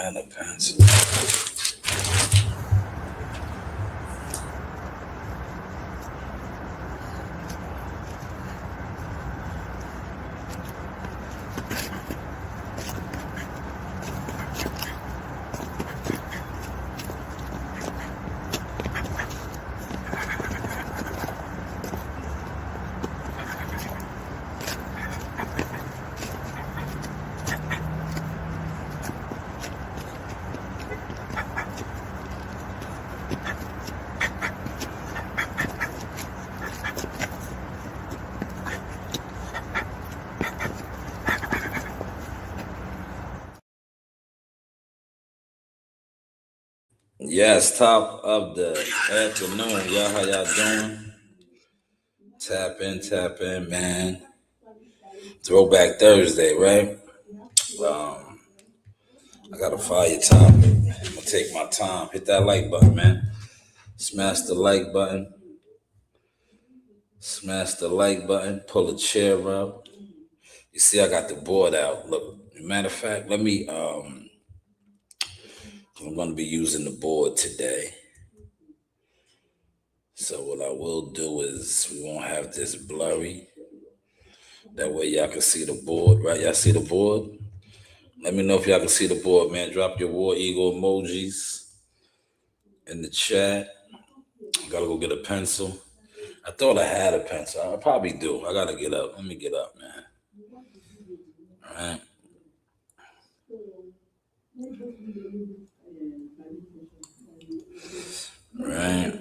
had a pencil. Yes, top of the afternoon. Y'all, how y'all doing? Tap in, man. Throwback Thursday, right? Um, I got a fire topic. I'm gonna take my time. Hit that like button, man. Smash the like button. Smash the like button. Pull a chair up. You see, I got the board out. Look, matter of fact, let me. I'm gonna be using the board today. So what I will do is we won't have this blurry. That way y'all can see the board, right? Y'all see the board? Let me know if y'all can see the board, man. Drop your War Eagle emojis in the chat. I gotta go get a pencil. I thought I had a pencil. I probably do. I gotta get up. Let me get up, man. All right. Right.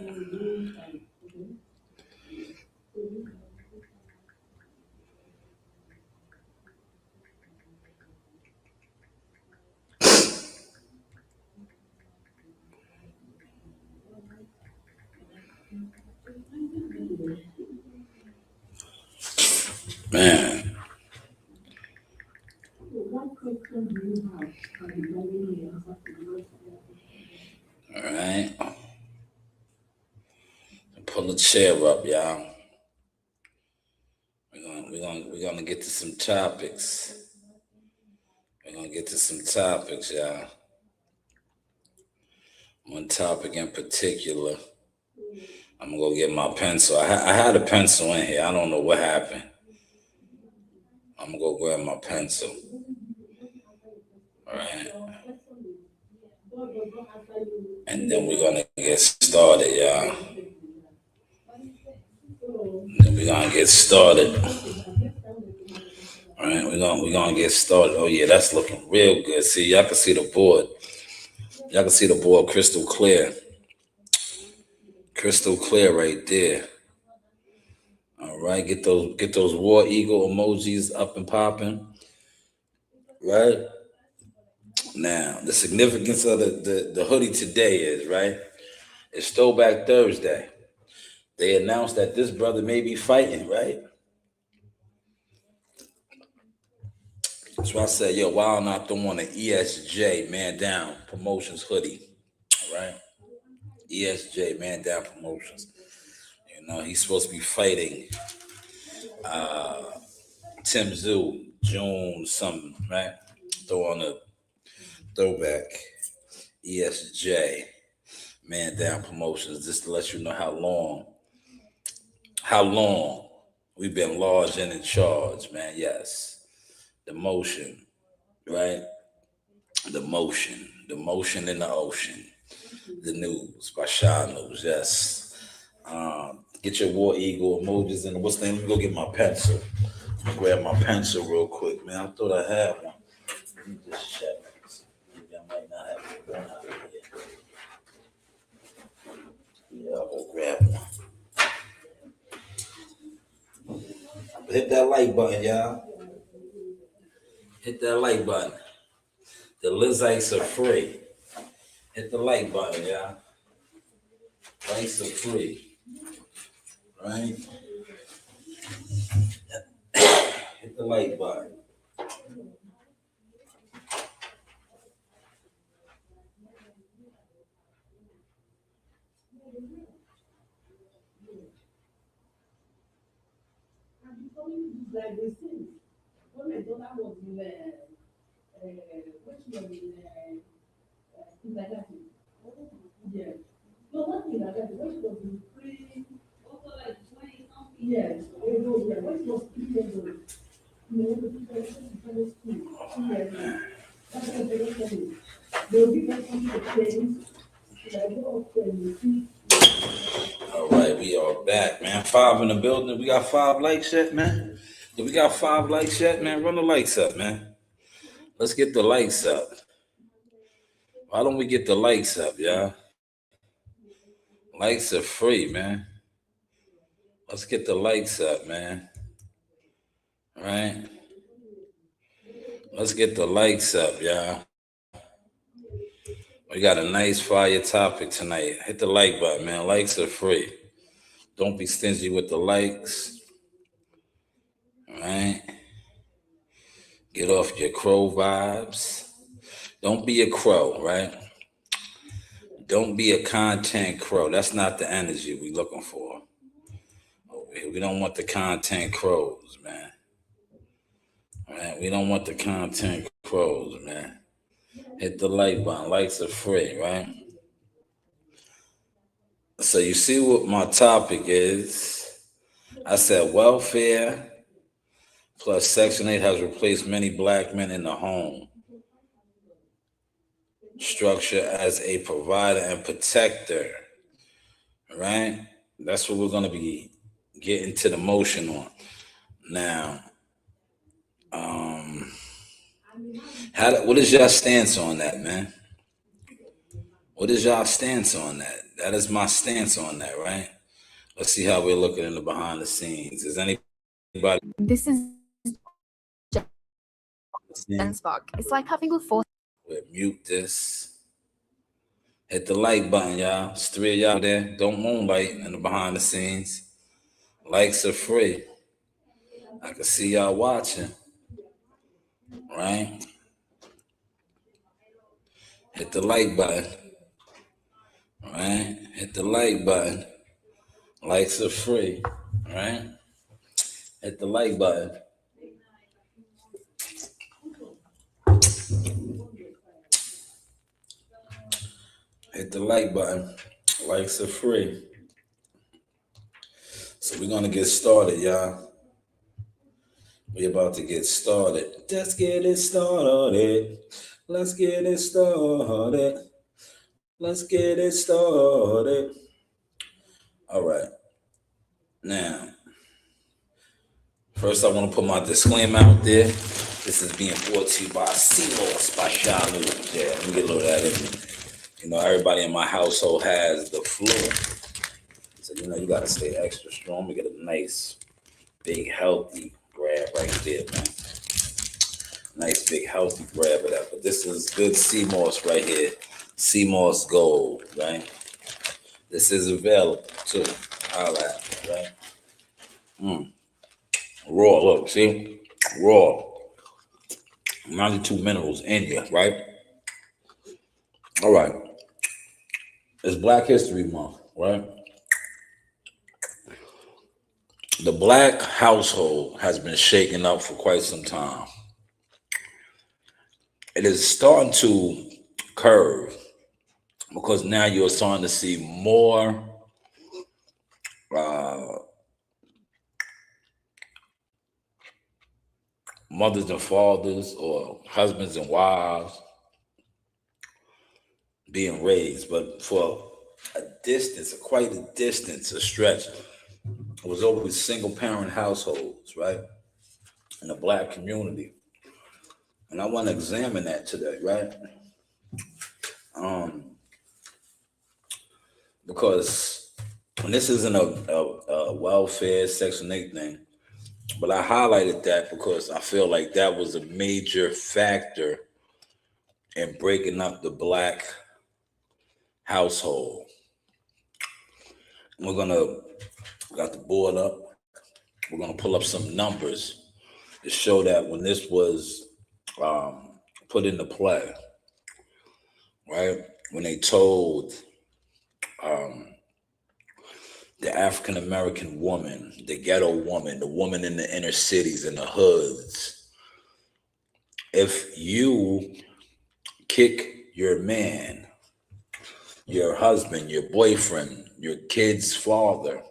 Man. All right. Pull a chair up, y'all. We're gonna get to some topics. We're gonna get to some topics, y'all. One topic in particular. I'm gonna go get my pencil. I had a pencil in here. I don't know what happened. I'm gonna go grab my pencil. All right. And then we're gonna get started, y'all. Then we're gonna get started. All right, we're gonna get started. Oh yeah, that's looking real good. See, y'all can see the board. Y'all can see the board crystal clear. Crystal clear right there. All right, get those War Eagle emojis up and popping. Right? Now, the significance of the hoodie today is, right? It's Throwback Thursday. They announced that this brother may be fighting, right? So I said, yo, why not throw on an ESJ Man Down Promotions hoodie, right? ESJ Man Down Promotions. You know, he's supposed to be fighting Tim Zoo, June something, right? Throw on a throwback ESJ Man Down Promotions, just to let you know how long we've been large and in charge, man. Yes. The motion, right? The motion in the ocean. The news by Shanewz, yes. Get your War Eagle emojis in. What's the name? Let me go get my pencil. I'm gonna grab my pencil real quick, man. I thought I had one. Let me just check. Maybe I might not have one out here. Yeah, I'll go grab one. Hit that like button, y'all. Hit that like button. The Lizites are free. Hit the like button, y'all. Likes are free. Right? Hit the like button. All right, we are back, man. 5 in the building. We got 5 likes yet, man. If we got 5 likes yet, man, run the likes up, man. Let's get the likes up. Why don't we get the likes up, y'all? Likes are free, man. Let's get the likes up, man. All right. Let's get the likes up, y'all. We got a nice fire topic tonight. Hit the like button, man. Likes are free. Don't be stingy with the likes. All right. Get off your crow vibes. Don't be a crow, right? Don't be a content crow. That's not the energy we looking for. We don't want the content crows, man. All right? We don't want the content crows, man. Hit the like button. Likes are free, right? So you see what my topic is. I said welfare plus Section 8 has replaced many black men in the home structure as a provider and protector, right? That's what we're going to be getting to the motion on. Now, what is y'all stance on that, man? What is y'all stance on that? That is my stance on that, right? Let's see how we're looking in the behind the scenes. Is anybody? This is Jen Spark. It's like having a fourth. We'll mute this. Hit the like button, y'all. It's 3 of y'all there. Don't moonlight in the behind the scenes. Likes are free. I can see y'all watching, right? Hit the like button, right? Hit the like button. Likes are free, right? Hit the like button. Hit the like button. Likes are free. So we're going to get started, y'all. We're about to get started. Let's get it started. Let's get it started. Let's get it started. All right. Now, first I want to put my disclaimer out there. This is being brought to you by Shanewz by Shanewz. Yeah, let me get a little of that in me. You know, everybody in my household has the flu. So, you know, you got to stay extra strong. We get a nice, big, healthy grab right there, man. Nice, big, healthy grab of that. But this is good Shanewz right here. Shanewz Gold, right? This is available, too. All that, right? Raw, look, see? Raw. 92 minerals in you, right? All right. It's Black History Month, right? The black household has been shaken up for quite some time. It is starting to curve because now you're starting to see more mothers and fathers or husbands and wives being raised, but for a distance, quite a distance, a stretch, it was always single parent households, right? In the black community. And I want to examine that today, right? Because when this isn't a welfare Section 8 thing, but I highlighted that because I feel like that was a major factor in breaking up the black household. Got the board up. We're gonna pull up some numbers to show that when this was put into play, right? When they told the African American woman, the ghetto woman, the woman in the inner cities and the hoods, if you kick your man your husband, your boyfriend, your kid's father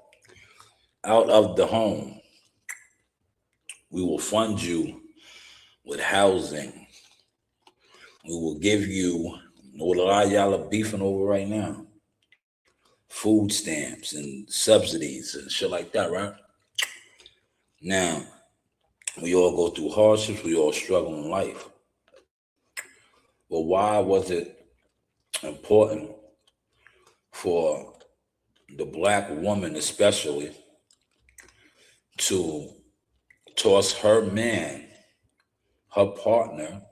out of the home. We will fund you with housing. We will give you what a lot of y'all are beefing over right now. Food stamps and subsidies and shit like that, right? Now, we all go through hardships, we all struggle in life. But why was it important for the black woman especially to toss her man, her partner,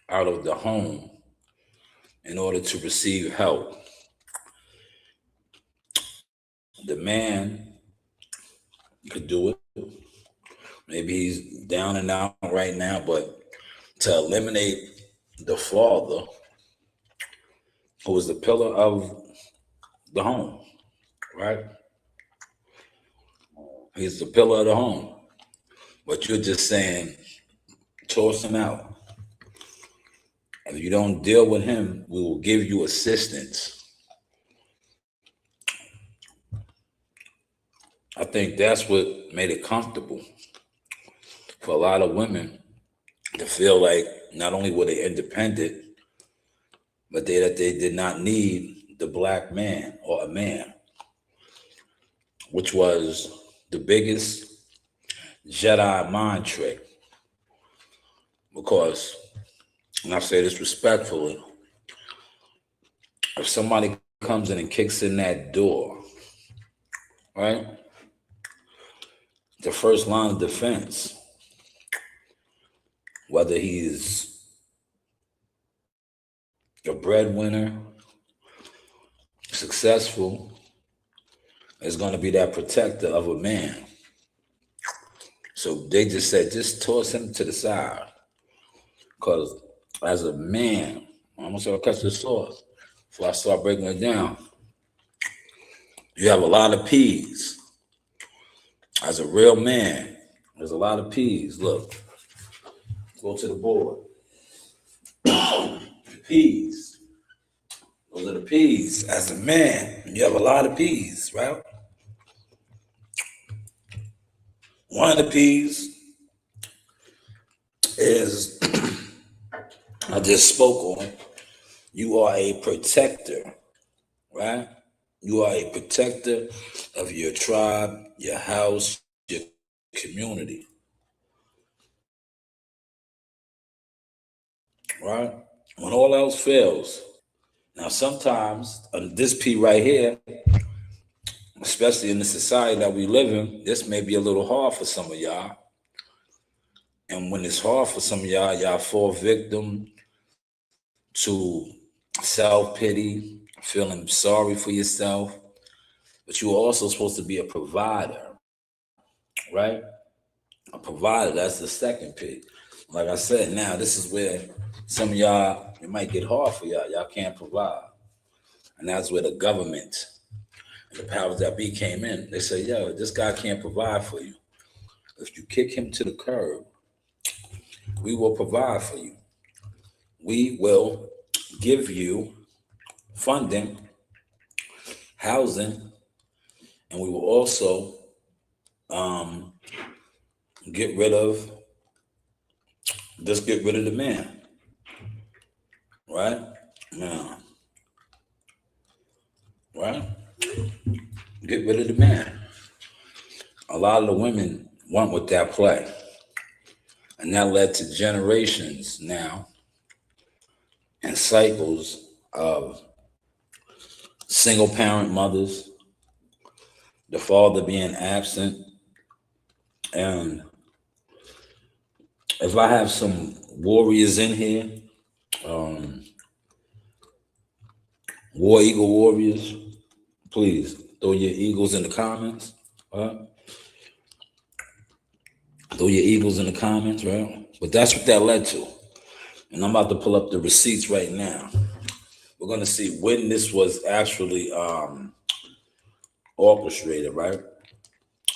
out of the home in order to receive help? The man could do it. Maybe he's down and out right now, but to eliminate the father, who was the pillar of the home, right? He's the pillar of the home. But you're just saying, toss him out. If you don't deal with him, we will give you assistance. I think that's what made it comfortable for a lot of women to feel like not only were they independent, but that they did not need the black man or a man, which was the biggest Jedi mind trick. Because, and I say this respectfully, if somebody comes in and kicks in that door, right? The first line of defense, whether he's a breadwinner, successful, is going to be that protector of a man. So they just said, just toss him to the side. Because as a man, I'm going to catch the sauce before I start breaking it down. You have a lot of P's. As a real man, there's a lot of P's. Look, go to the board. P's. Those are the P's. As a man, you have a lot of P's, right? One of the P's is, I just spoke on, you are a protector, right? You are a protector of your tribe, your house, your community, right? When all else fails. Now, sometimes this P right here, especially in the society that we live in, this may be a little hard for some of y'all. And when it's hard for some of y'all, y'all fall victim to self-pity, feeling sorry for yourself. But you are also supposed to be a provider, right? A provider, that's the second P. Like I said, now this is where some of y'all, it might get hard for y'all. Y'all can't provide. And that's where the government and the powers that be came in. They say, yo, this guy can't provide for you. If you kick him to the curb, we will provide for you. We will give you funding, housing, and we will also get rid of the man, right? Now, right? Get rid of the man. A lot of the women went with that play, and that led to generations now and cycles of single parent mothers, the father being absent. And if I have some warriors in here, War Eagle warriors, please throw your eagles in the comments. Right? Throw your eagles in the comments, right? But that's what that led to. And I'm about to pull up the receipts right now. We're going to see when this was actually orchestrated, right?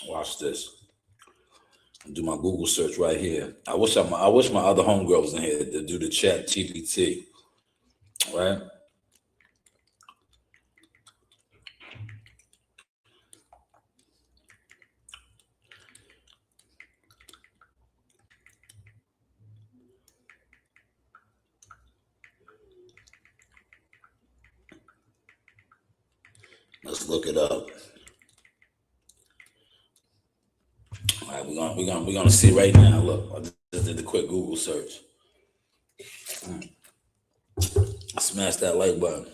Watch this. Do my Google search right here. I wish my other homegirls in here to do the chat GPT, right? look it up. All right, we're gonna see right now. Look, I just did a quick Google search. Smash that like button.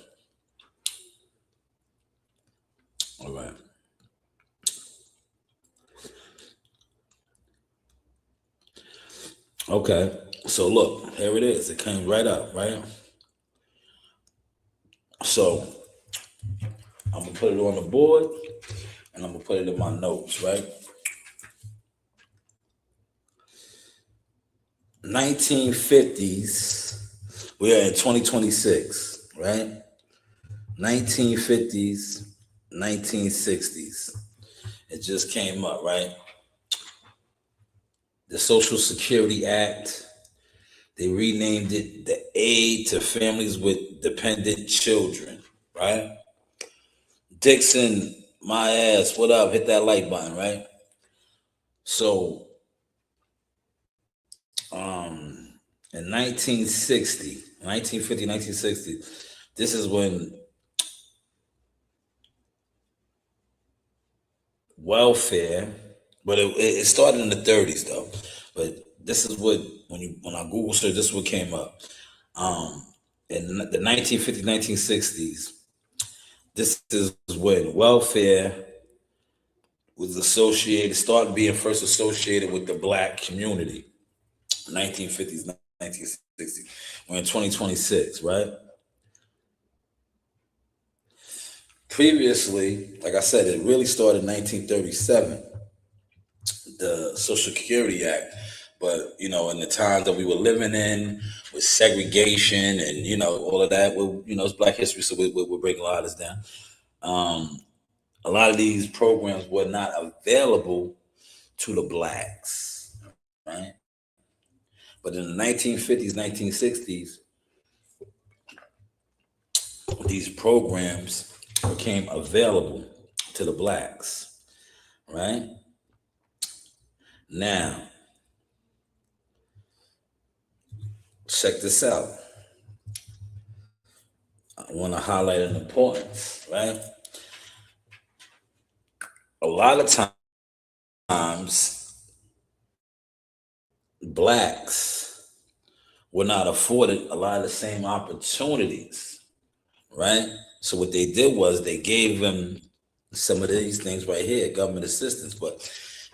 All right. Okay. So look, here it is. It came right up, right? So I'm gonna put it on the board and I'm gonna put it in my notes, right? 1950s. We are in 2026, right? 1950s, 1960s. It just came up, right? The Social Security Act. They renamed it the Aid to Families with Dependent Children, right? Dixon, my ass, what up? Hit that like button, right? So, in 1950, 1960, this is when welfare, but it started in the 30s though. But this is what when I Google search, this is what came up. In the 1950s, 1960s, this is when welfare was associated, started being first associated with the black community. 1950s, 1960s. We're in 2026, right? Previously, like I said, it really started in 1937, the Social Security Act. But, in the times that we were living in with segregation and, all of that, it's Black history, so we're breaking a lot of this down. A lot of these programs were not available to the blacks, right? But in the 1950s, 1960s, these programs became available to the blacks, right? Now, check this out. I want to highlight an importance, right? A lot of times, blacks were not afforded a lot of the same opportunities, right? So what they did was they gave them some of these things right here, government assistance. But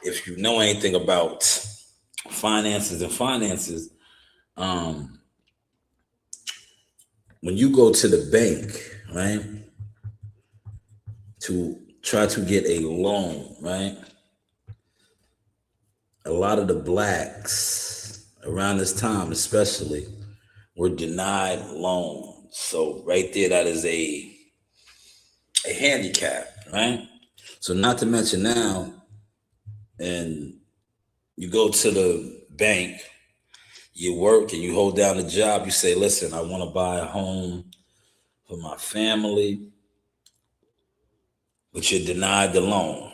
if you know anything about finances, when you go to the bank, right, to try to get a loan, right, a lot of the blacks around this time, especially, were denied loans. So right there, that is a handicap, right? So not to mention now, and you go to the bank, you work and you hold down the job, you say, listen, I want to buy a home for my family, but you're denied the loan.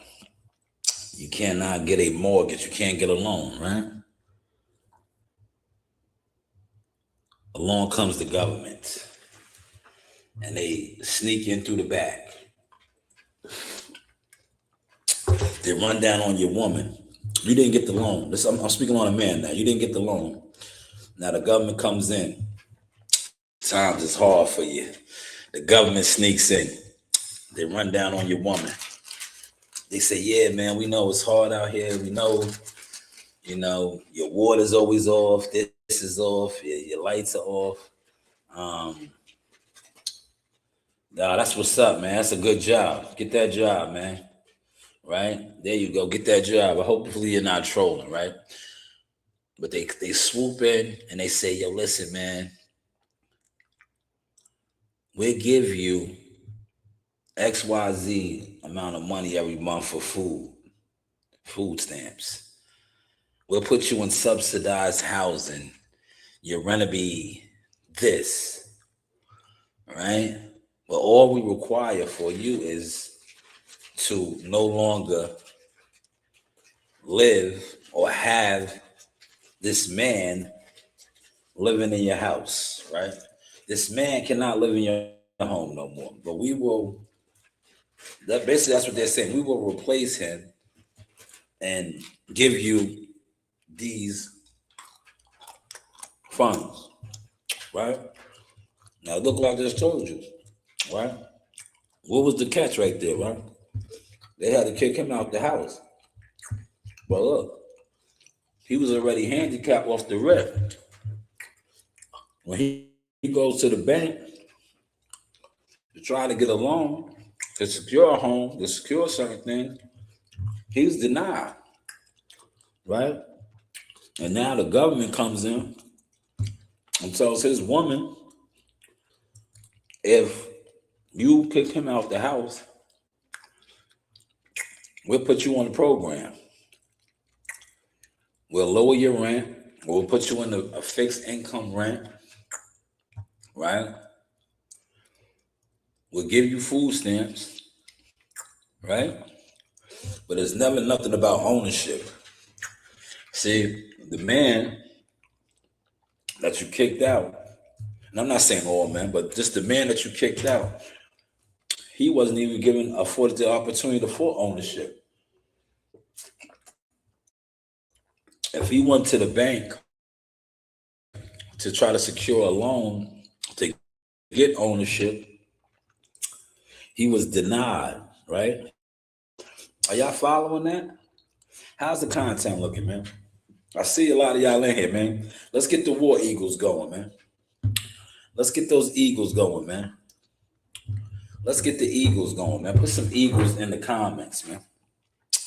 You cannot get a mortgage. You can't get a loan, right? Along comes the government and they sneak in through the back. They run down on your woman. You didn't get the loan. I'm speaking on a man now. You didn't get the loan. Now the government comes in. Times is hard for you. The government sneaks in. They run down on your woman. They say, yeah, man, we know it's hard out here. We know, your water's always off. This is off. Your lights are off. Nah, that's what's up, man. That's a good job. Get that job, man. Right? There you go. Get that job. Hopefully you're not trolling, right? But they swoop in and they say, yo, listen, man, we'll give you XYZ amount of money every month for food stamps. We'll put you in subsidized housing. You're gonna be this, right? But all we require for you is to no longer live or have this man living in your house, right? This man cannot live in your home no more, but we will That basically that's what they're saying. We will replace him and give you these funds, right? Now look like I just told you, right? What was the catch right there, right? They had to kick him out the house. But look, he was already handicapped off the rip. When he goes to the bank to try to get a loan to secure a home, to secure certain things, he's denied, right? And now the government comes in and tells his woman, if you kick him out the house, we'll put you on the program. We'll lower your rent. We'll put you in a fixed income rent, right? We'll give you food stamps, right? But there's never nothing about ownership. See, the man that you kicked out, and I'm not saying all men, but just the man that you kicked out, he wasn't even afforded the opportunity for ownership. If he went to the bank to try to secure a loan to get ownership, he was denied, right? Are y'all following that? How's the content looking, man? I see a lot of y'all in here, man. Let's get the War Eagles going, man. Let's get those Eagles going, man. Let's get the Eagles going, man. Put some Eagles in the comments, man.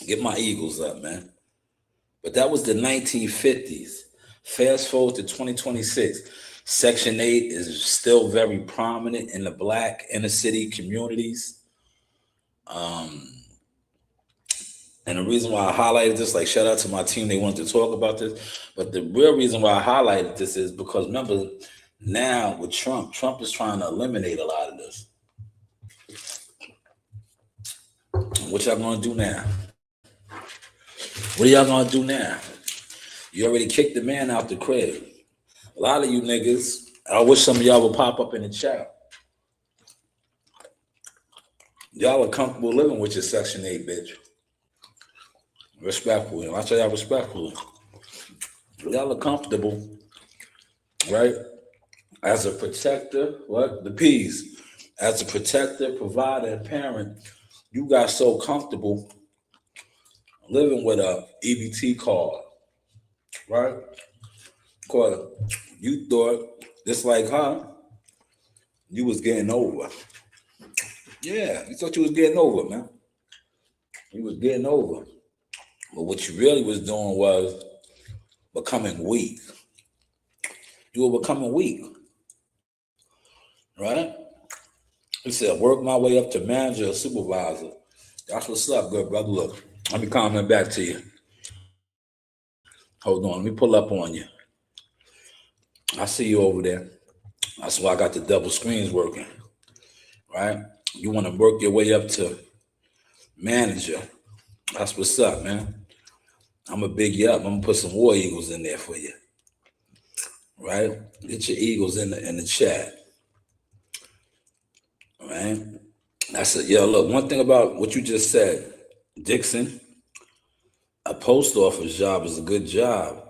Get my Eagles up, man. But that was the 1950s. Fast forward to 2026. Section 8 is still very prominent in the Black inner city communities. And the reason why I highlighted this, like shout out to my team, they wanted to talk about this. But the real reason why I highlighted this is because remember, now with Trump is trying to eliminate a lot of this. What y'all gonna do now? What are y'all gonna do now? You already kicked the man out the crib. A lot of you niggas, I wish some of y'all would pop up in the chat. Y'all are comfortable living with your Section 8, bitch. Respectfully. I say y'all respectfully. Y'all are comfortable, right? As a protector, what? The P's. As a protector, provider, and parent, you got so comfortable living with a EBT card, right? Because you thought, just like her, you was getting over. Yeah, you thought you was getting over, man. You was getting over. But what you really was doing was becoming weak. You were becoming weak, right? He said, work my way up to manager or supervisor. That's what's up, good brother. Look, let me comment back to you. Hold on, let me pull up on you. I see you over there. That's why I got the double screens working, right? You want to work your way up to manager. That's what's up, man. I'm gonna big you up. I'm gonna put some War Eagles in there for you, right? Get your Eagles in the chat, right? That's it. Yo, look, one thing about what you just said, Dixon, a post office job is a good job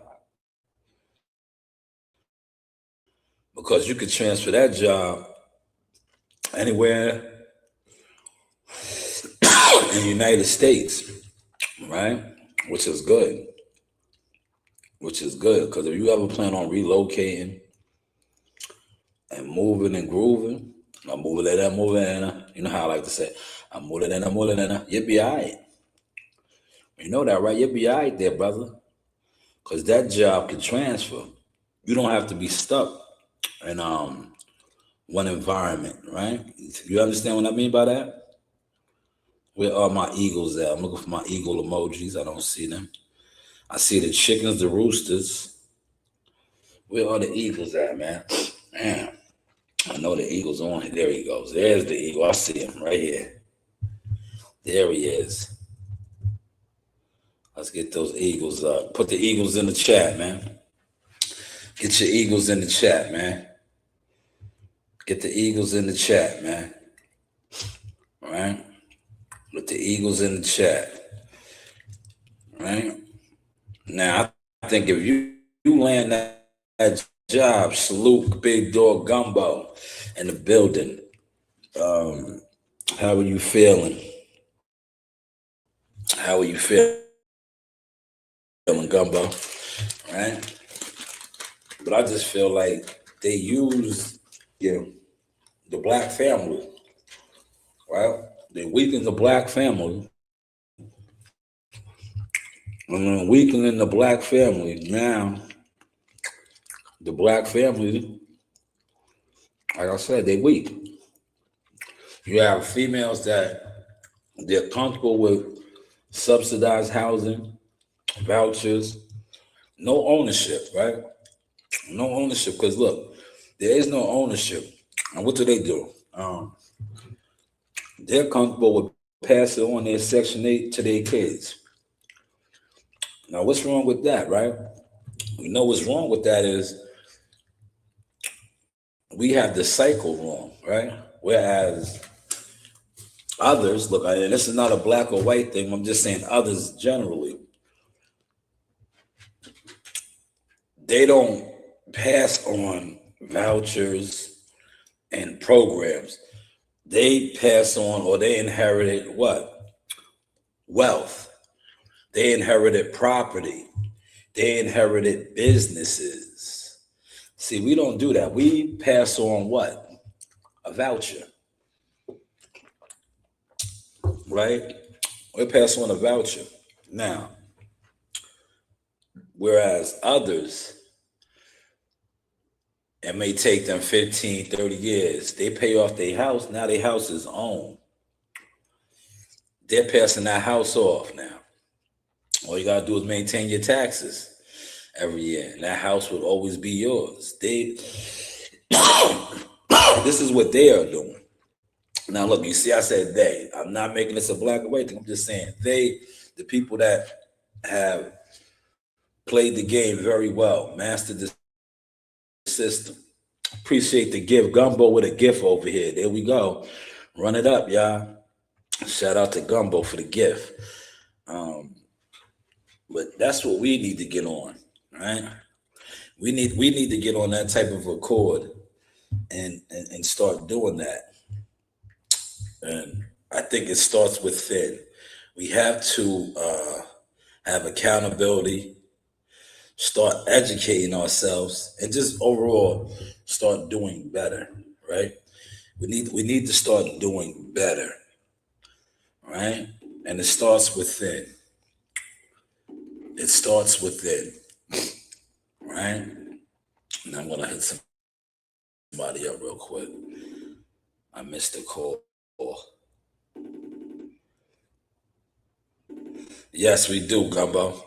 because you could transfer that job anywhere in the United States, right? Which is good. Because if you ever plan on relocating and moving and grooving, I'm moving that, you know how I like to say, I'm moving that, you'll be all right. You know that, right? You'll be all right there, brother. Because that job can transfer. You don't have to be stuck in one environment, right? You understand what I mean by that? Where are my eagles at? I'm looking for my eagle emojis. I don't see them. I see the chickens, the roosters. Where are the eagles at, man? Man, I know the eagle's on here. There he goes. There's the eagle. I see him right here. There he is. Let's get those eagles up. Put the eagles in the chat, man. Get your eagles in the chat, man. Get the eagles in the chat, man. All right? with the Eagles in the chat, right? Now, I think if you land that job, salute Big Dog Gumbo in the building. How are you feeling? How are you feeling, Gumbo? Right? But I just feel like they use the black family, right? They weaken the black family. And then weakening the black family, now the black family, like I said, they weak. You have females that they're comfortable with subsidized housing, vouchers, no ownership, right? No ownership, because look, there is no ownership. And what do? They're comfortable with passing on their Section 8 to their kids. Now, what's wrong with that, right? We know what's wrong with that is we have the cycle wrong, right? Whereas others, look, and this is not a black or white thing, I'm just saying others generally, they don't pass on vouchers and programs. They pass on, or they inherited what? Wealth. They inherited property. They inherited businesses. See, we don't do that. We pass on what? A voucher, right? We pass on a voucher. Now, whereas others, it may take them 15, 30 years. They pay off their house. Now their house is owned. They're passing that house off now. All you got to do is maintain your taxes every year. And that house will always be yours. This is what they are doing. Now, look, you see, I said they. I'm not making this a black or white thing. I'm just saying they, the people that have played the game very well, mastered the system. Appreciate the gift. Gumbo with a gift over here. There we go. Run it up, y'all. Shout out to Gumbo for the gift. But that's what we need to get on, right? We need to get on that type of accord and start doing that. And I think it starts within. We have to have accountability, start educating ourselves, and just overall start doing better, right? We need to start doing better, right? And it starts within. It starts within, right? And I'm gonna hit somebody up real quick. I missed the call. Yes, we do, Gumbo.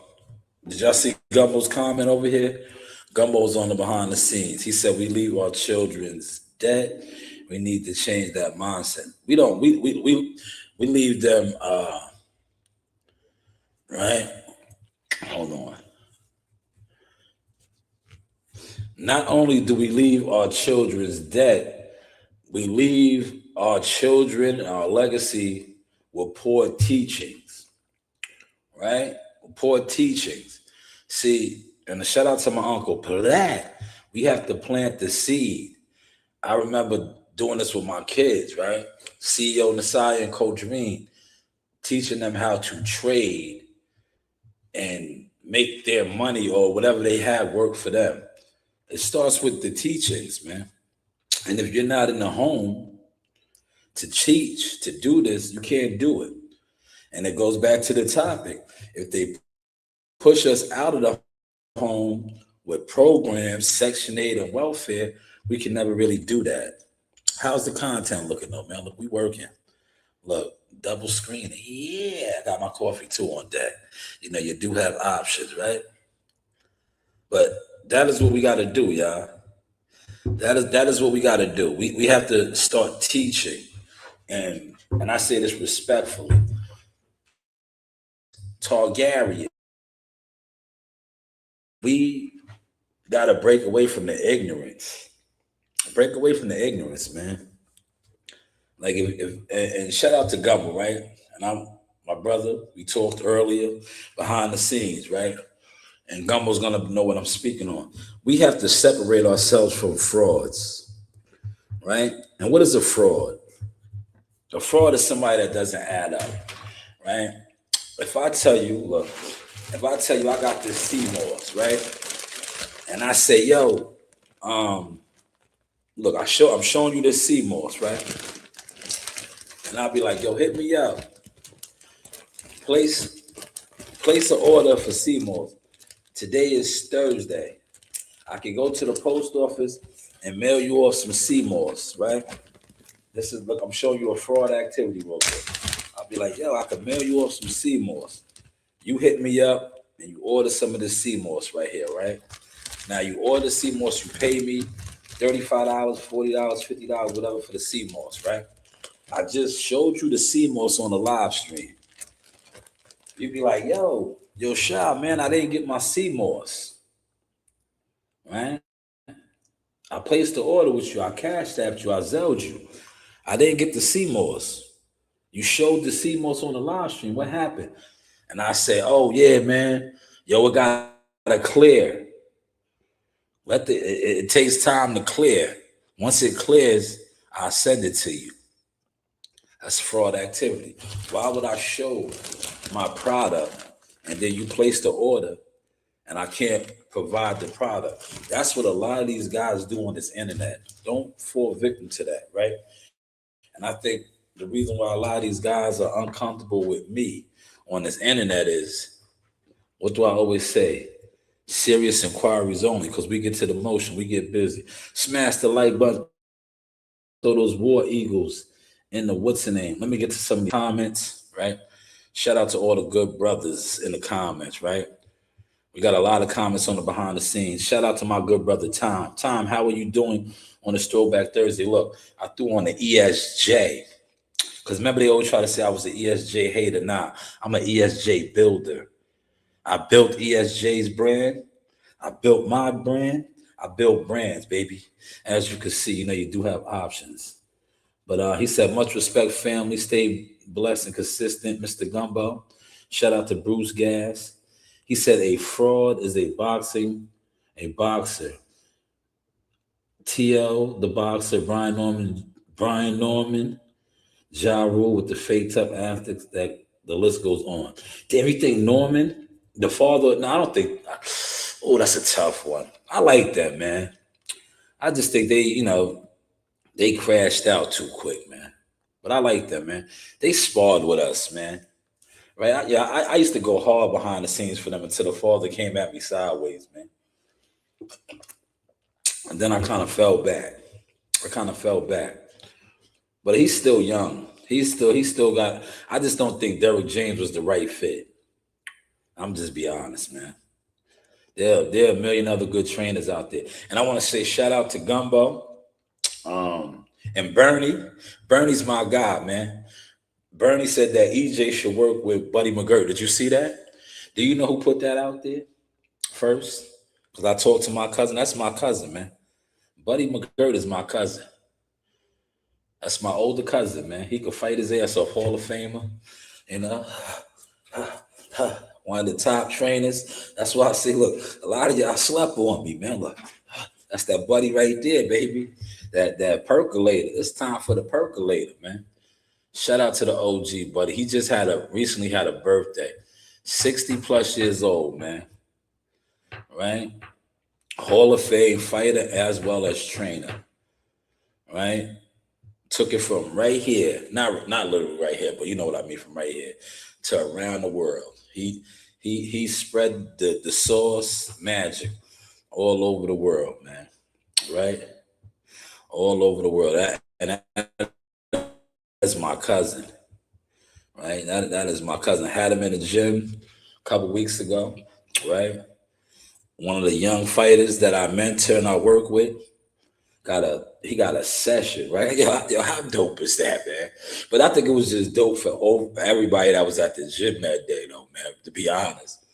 Did y'all see Gumbo's comment over here? Gumbo's on the behind the scenes. He said we leave our children's debt. We need to change that mindset. We don't. We leave them. Right. Hold on. Not only do we leave our children's debt, we leave our children and our legacy with poor teachings. Right? Poor teachings. See, and a shout out to my uncle, for that, we have to plant the seed. I remember doing this with my kids, right? CEO Nasai and Coach Reen, teaching them how to trade and make their money or whatever they have work for them. It starts with the teachings, man. And if you're not in the home to teach, to do this, you can't do it. And it goes back to the topic. If they push us out of the home with programs, Section 8 and welfare, we can never really do that. How's the content looking though, man? Look, we working. Look, double screening. Yeah, I got my coffee too on deck. You know, you do have options, right? But that is what we got to do, y'all. That is what we got to do. We have to start teaching, and I say this respectfully. Targaryen, we got to break away from the ignorance. Break away from the ignorance, man. Like if and shout out to Gumbo, right? And I'm my brother, we talked earlier behind the scenes, right? And Gumbo's gonna know what I'm speaking on. We have to separate ourselves from frauds, right? And what is a fraud? A fraud is somebody that doesn't add up, right? If I tell you, look, if I tell you I got this Seymour's, right? And I say, yo, look, I'm showing you this Seymour's, right? And I'll be like, yo, hit me up. Place an order for Seymour's. Today is Thursday. I can go to the post office and mail you off some Seymour's, right? This is, look, I'm showing you a fraud activity real quick. I'll be like, yo, I can mail you off some Seymour's. You hit me up and you order some of the Seymour's right here, right? Now you order Seymour's, you pay me $35, $40, $50, whatever for the Seymour's, right? I just showed you the Seymour's on the live stream. You'd be like, yo, Sha, man, I didn't get my Seymour's, right? I placed the order with you. I cashed apped you. I Zelled you. I didn't get the Seymour's. You showed the Seymour's on the live stream. What happened? And I say, oh, yeah, man. Yo, it got to clear. It takes time to clear. Once it clears, I'll send it to you. That's fraud activity. Why would I show my product and then you place the order and I can't provide the product? That's what a lot of these guys do on this internet. Don't fall victim to that, right? And I think the reason why a lot of these guys are uncomfortable with me on this internet is, what do I always say? Serious inquiries only, because we get to the motion, we get busy. Smash the like button, throw those war eagles in the what's the name. Let me get to some of the comments, right? Shout out to all the good brothers in the comments, right? We got a lot of comments on the behind the scenes. Shout out to my good brother Tom. Tom, how are you doing on this Throwback Thursday? Look, I threw on the ESJ. Because remember, they always try to say I was an ESJ hater. Nah, I'm an ESJ builder. I built ESJ's brand. I built my brand. I built brands, baby. As you can see, you do have options. But he said, much respect, family. Stay blessed and consistent, Mr. Gumbo. Shout out to Bruce Gas. He said a fraud is a boxer. TL, the boxer, Brian Norman, Ja Rule with the fake tough antics, that the list goes on. Damn, you think Norman, the father? No, I don't think. Oh, that's a tough one. I like that, man. I just think they crashed out too quick, man. But I like that, man. They sparred with us, man. Right? I used to go hard behind the scenes for them until the father came at me sideways, man. And then I kind of fell back. But he's still young. He's still got. I just don't think Derrick James was the right fit. I'm just be honest, man. There are a million other good trainers out there. And I want to say shout out to Gumbo. And Bernie. Bernie's my guy, man. Bernie said that EJ should work with Buddy McGirt. Did you see that? Do you know who put that out there first? Because I talked to my cousin. That's my cousin, man. Buddy McGirt is my cousin. That's my older cousin, man. He could fight his ass off, Hall of Famer. One of the top trainers. That's why I say, look, a lot of y'all slept on me, man. Look, that's that Buddy right there, baby. That percolator. It's time for the percolator, man. Shout out to the OG Buddy. He just recently had a birthday. 60 plus years old, man. Right? Hall of Fame fighter as well as trainer. Right? Took it from right here, not literally right here, but you know what I mean, from right here to around the world. He spread the sauce magic all over the world, man. Right? All over the world. That's my cousin. Right? That is my cousin. Had him in the gym a couple weeks ago, right? One of the young fighters that I mentor and I work with he got a session, right? Yo, how dope is that, man? But I think it was just dope for everybody that was at the gym that day, though, man, to be honest.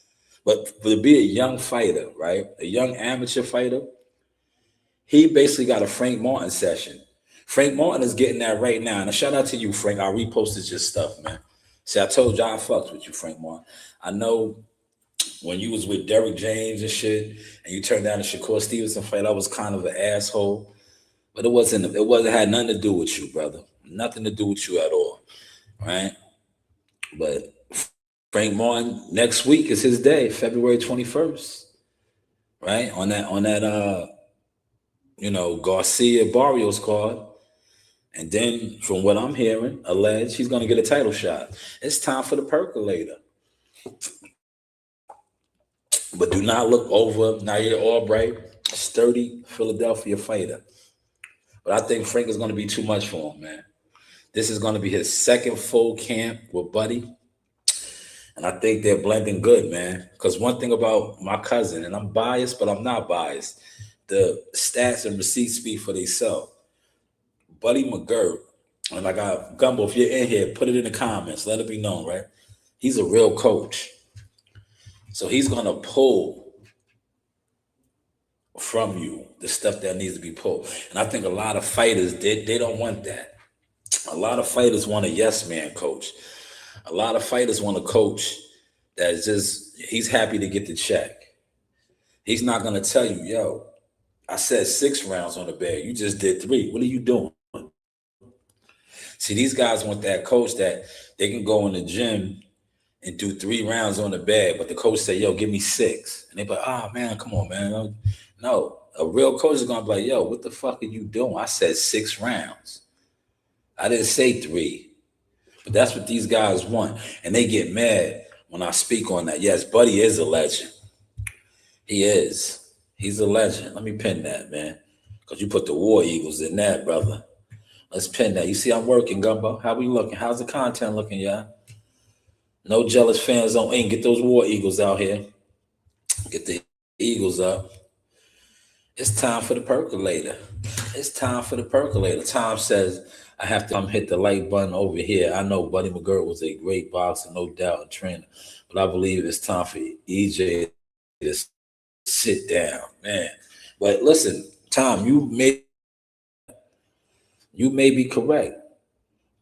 But to be a young fighter, right? A young amateur fighter, he basically got a Frank Martin session. Frank Martin is getting that right now. And a shout out to you, Frank. I reposted your stuff, man. See, I told you I fucked with you, Frank Martin. I know when you was with Derrick James and shit, and you turned down the Shakur Stevenson fight, I was kind of an asshole. But it wasn't had nothing to do with you, brother. Nothing to do with you at all. Right? But Frank Martin, next week is his day, February 21st. Right? On that Garcia Barrios card. And then from what I'm hearing, alleged he's gonna get a title shot. It's time for the percolator. But do not look over Nair Albright, sturdy Philadelphia fighter. But I think Frank is going to be too much for him, man. This is going to be his second full camp with Buddy. And I think they're blending good, man. Because one thing about my cousin, and I'm biased, but I'm not biased, the stats and receipts speak for themselves. Buddy McGirt, and I got Gumbo, if you're in here, put it in the comments. Let it be known, right? He's a real coach. So he's going to pull from you the stuff that needs to be pulled. And I think a lot of fighters, they don't want that. A lot of fighters want a yes man coach. A lot of fighters want a coach that's just, he's happy to get the check. He's not going to tell you, yo, I said 6 rounds on the bag. You just did 3. What are you doing? See, these guys want that coach that they can go in the gym and do 3 rounds on the bag, but the coach say, yo, give me 6. And they be like, oh, man, come on, man. No, a real coach is going to be like, yo, what the fuck are you doing? I said 6 rounds. I didn't say 3. But that's what these guys want. And they get mad when I speak on that. Yes, Buddy is a legend. He is. He's a legend. Let me pin that, man, because you put the War Eagles in that, brother. Let's pin that. You see I'm working, Gumbo. How we looking? How's the content looking, y'all? No jealous fans on Ink. Get those War Eagles out here. Get the Eagles up. It's time for the percolator. It's time for the percolator. Tom says, I have to hit the like button over here. I know Buddy McGirt was a great boxer, no doubt, and trainer. But I believe it's time for EJ to sit down, man. But listen, Tom, you may be correct.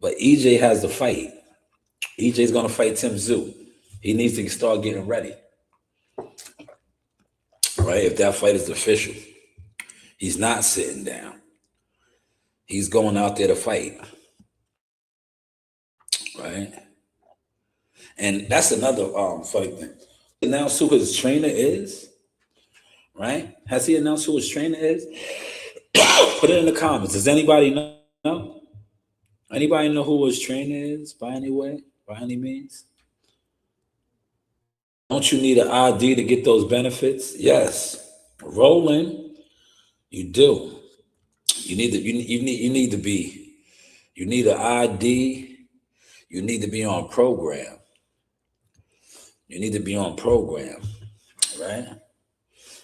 But EJ has to fight. EJ's going to fight Tim Tszyu. He needs to start getting ready. Right? If that fight is official. He's not sitting down. He's going out there to fight. Right? And that's another funny thing. Announced who his trainer is? Right? Has he announced who his trainer is? Put it in the comments. Does anybody know? Anybody know who his trainer is by any way? By any means? Don't you need an ID to get those benefits? Yes. Rolling, you do. You need an ID. You need to be on program. You need to be on program, right?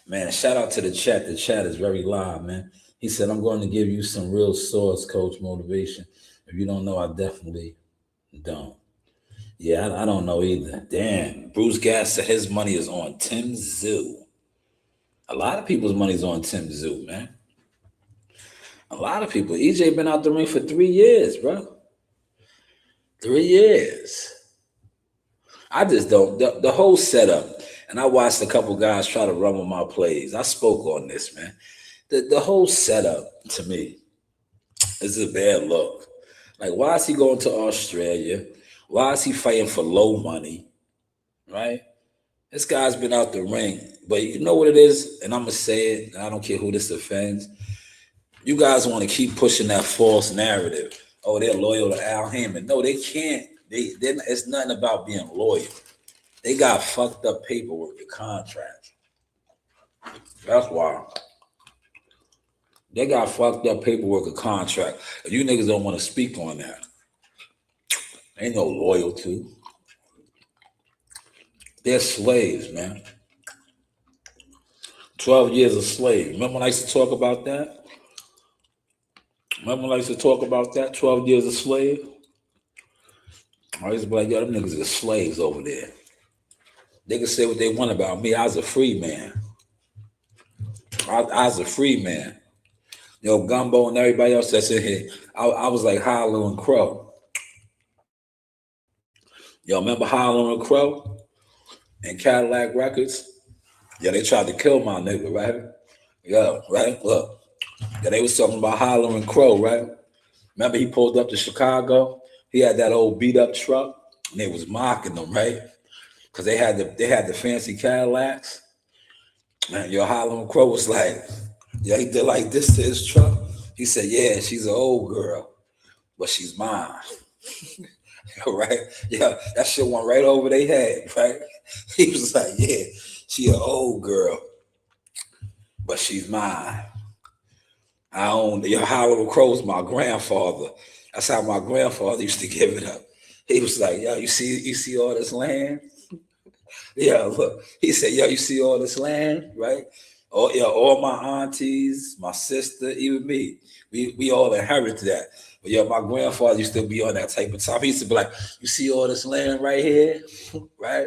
Man, shout out to the chat. The chat is very live, man. He said, I'm going to give you some real source, coach, motivation. If you don't know, I definitely don't. Yeah, I don't know either. Damn. Bruce Gass said his money is on Tim Tszyu. A lot of people's money's on Tim Tszyu, man. A lot of people. EJ been out the ring for 3 years, bro. 3 years. I just don't. The whole setup, and I watched a couple guys try to run with my plays. I spoke on this, man. The whole setup, to me, is a bad look. Like, why is he going to Australia? Why is he fighting for low money? Right? This guy's been out the ring. But you know what it is? And I'm going to say it. And I don't care who this offends. You guys want to keep pushing that false narrative. Oh, they're loyal to Al Haymon. No, they can't. It's nothing about being loyal. They got fucked up paperwork and contracts. That's why. They got fucked up paperwork and contract. And you niggas don't want to speak on that. Ain't no loyalty. They're slaves, man. 12 years a slave. Remember when I used to talk about that? 12 years a slave? I used to be like, yo, them niggas are slaves over there. They can say what they want about me. I was a free man. I was a free man. Yo, Gumbo and everybody else that's in here, I was like Hollow and Crow. Yo, remember Harlem and Crow and Cadillac Records? Yeah, they tried to kill my nigga, right? Yeah, right. Look, yeah, they was talking about Harlem and Crow, right? Remember he pulled up to Chicago? He had that old beat up truck, and they was mocking them, right? Because they had the fancy Cadillacs. Man, your Harlem Crow was like, yeah, he did like this to his truck. He said, yeah, she's an old girl, but she's mine. Right? Yeah, that shit went right over their head, right? He was like, yeah, she an old girl, but she's mine. I own your Harlem Crow's my grandfather. That's how my grandfather used to give it up. He was like, yo, you see all this land? Yeah, look. He said, yo, you see all this land, right? All my aunties, my sister, even me. We all inherited that. But yeah, my grandfather used to be on that type of time. He used to be like, you see all this land right here, right?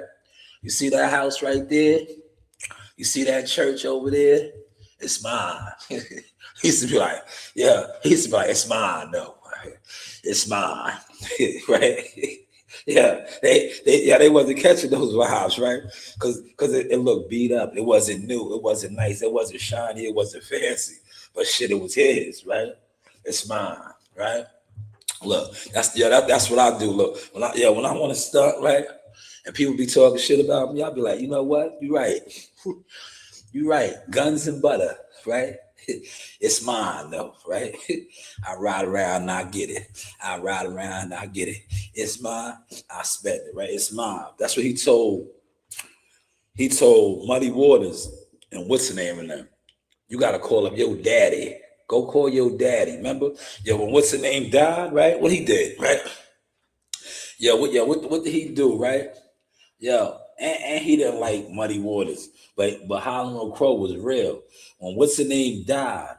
You see that house right there? You see that church over there? It's mine. He used to be like, yeah, he used to be like, it's mine, though. It's mine. Right? Yeah, they wasn't catching those vibes, right? Because it looked beat up. It wasn't new. It wasn't nice. It wasn't shiny. It wasn't fancy. But shit, it was his, right? It's mine, right? Look, that's what I do. Look, when I want to start, right, and people be talking shit about me, I'll be like, you know what? You right. You right. Guns and butter, right? It's mine though, right? I ride around and I get it. I ride around and I get it. It's mine. I spend it, right? It's mine. That's what he told. He told Muddy Waters and what's the name of them? You gotta call up your daddy. Go call your daddy. Remember? Yo, when what's the name died, right? What he did, right? What did he do, right? Yo, and he didn't like Muddy Waters, but Harlem Crow was real. When what's the name died,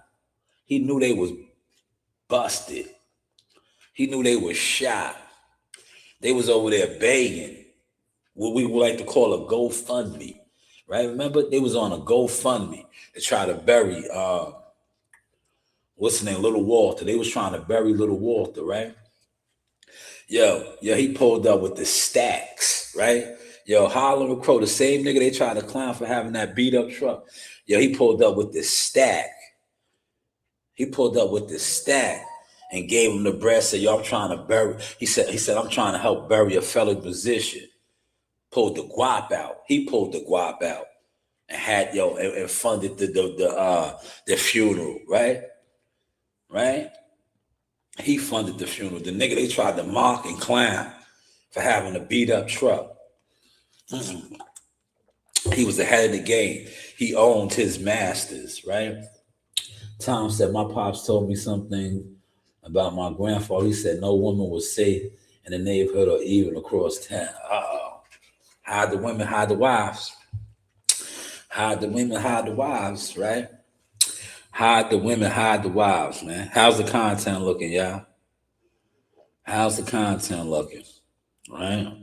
he knew they was busted. He knew they was shot. They was over there begging, what we would like to call a GoFundMe, right? Remember, they was on a GoFundMe to try to bury what's the name, Little Walter. They was trying to bury Little Walter, right? Yo, he pulled up with the stacks, right? Yo, Harlem Crow, the same nigga they tried to clown for having that beat up truck. Yo, he pulled up with the stack. He pulled up with the stack and gave him the bread. Said, yo, I'm trying to bury. He said, I'm trying to help bury a fellow musician. Pulled the guap out. He pulled the guap out and had and funded the funeral, right? Right? He funded the funeral. The nigga they tried to mock and clown for having a beat up truck. He was ahead of the game. He owned his masters, right? Tom said, my pops told me something about my grandfather. He said no woman was safe in the neighborhood or even across town. Uh-oh. Hide the women, hide the wives. Hide the women, hide the wives, right? Hide the women, hide the wives, man. How's the content looking, y'all? How's the content looking? Right?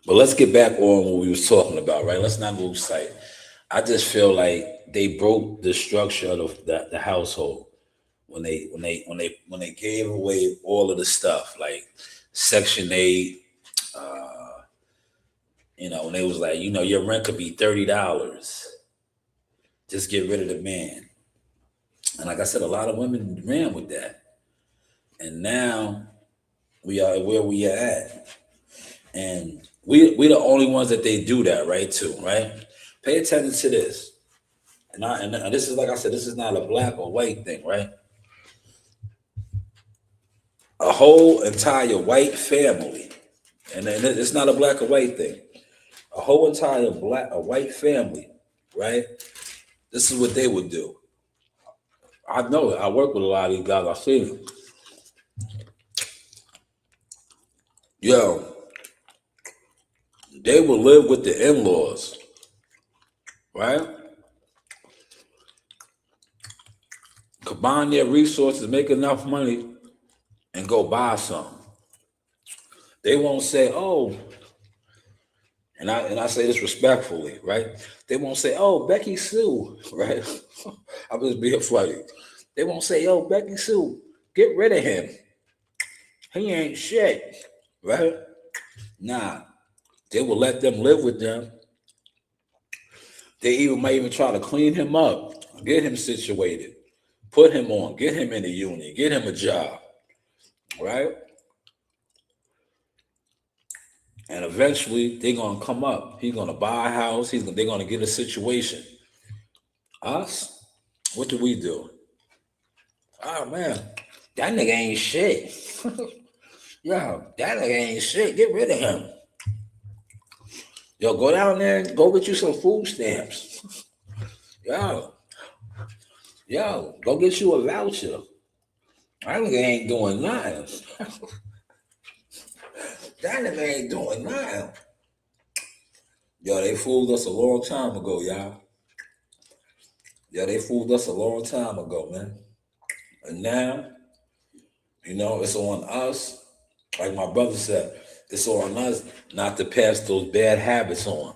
But let's get back on what we was talking about, right? Let's not lose sight. I just feel like they broke the structure of the household when they gave away all of the stuff, like Section 8, when they was like, your rent could be $30. Just get rid of the man. And like I said, a lot of women ran with that. And now we are where we are at. And we're the only ones that they do that, right, to, right? Pay attention to this. And this is, like I said, this is not a black or white thing, right? A whole entire white family, and it's not a black or white thing. A whole entire white family, right? This is what they would do. I know it. I work with a lot of these guys. I've seen them. Yo, they will live with the in-laws, right? Combine their resources, make enough money, and go buy something. They won't say, oh, and I say this respectfully, right? They won't say, oh, Becky Sue, right? I'm just being funny. They won't say, oh, Becky Sue, get rid of him. He ain't shit, right? Nah, they will let them live with them. They even might even try to clean him up, get him situated, put him on, get him in the union, get him a job, right? And eventually they're gonna come up. He's gonna buy a house. They're gonna get a situation. Us, what do we do? Oh man, that nigga ain't shit. Yo, that nigga ain't shit. Get rid of him. Yo, go down there and go get you some food stamps. Yo, go get you a voucher. That nigga ain't doing nothing. That nigga ain't doing nothing. Yo, they fooled us a long time ago, y'all. Yeah, they fooled us a long time ago, man. And now, it's on us. Like my brother said, it's on us not to pass those bad habits on.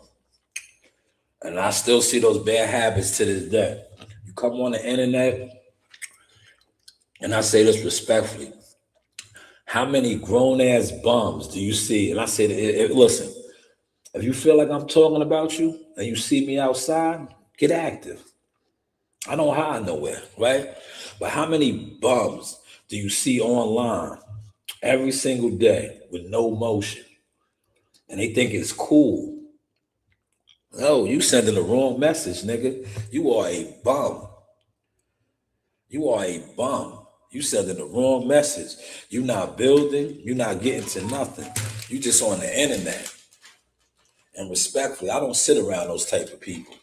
And I still see those bad habits to this day. You come on the internet, and I say this respectfully. How many grown-ass bums do you see? And I say, listen, if you feel like I'm talking about you and you see me outside, get active. I don't hide nowhere, right? But how many bums do you see online every single day with no motion? And they think it's cool. No, you sending the wrong message, nigga. You are a bum. You are a bum. You sending the wrong message. You not building. You not getting to nothing. You just on the internet. And respectfully, I don't sit around those type of people.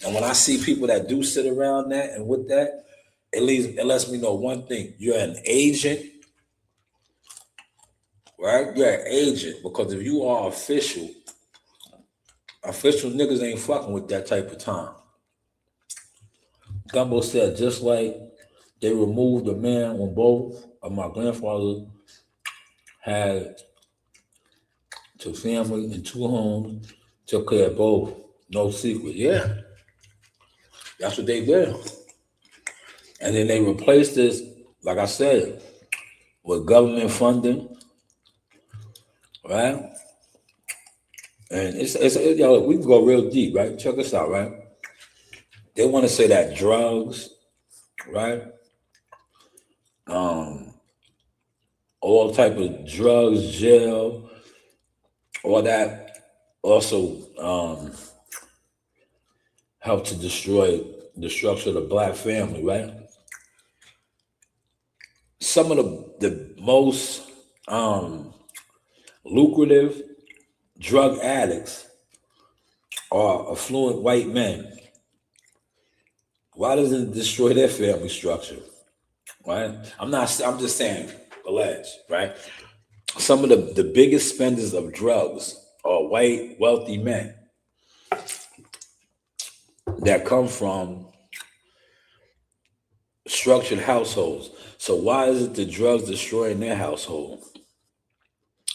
And when I see people that do sit around that and with that, it lets me know one thing. You're an agent, right? You're an agent. Because if you are official niggas ain't fucking with that type of time. Gumbo said, just like they removed a man when both of my grandfathers had two family and two homes, took care of both, no secret. Yeah, that's what they did. And then they replaced this, like I said, with government funding, right? And we can go real deep, right? Check this out, right? They want to say that drugs, right? All type of drugs, jail, all that also help to destroy the structure of the black family, right? Some of the most lucrative drug addicts are affluent white men. Why doesn't it destroy their family structure? Right? I'm just saying, alleged, right? Some of the biggest spenders of drugs are white, wealthy men that come from structured households. So why is it the drugs destroying their household?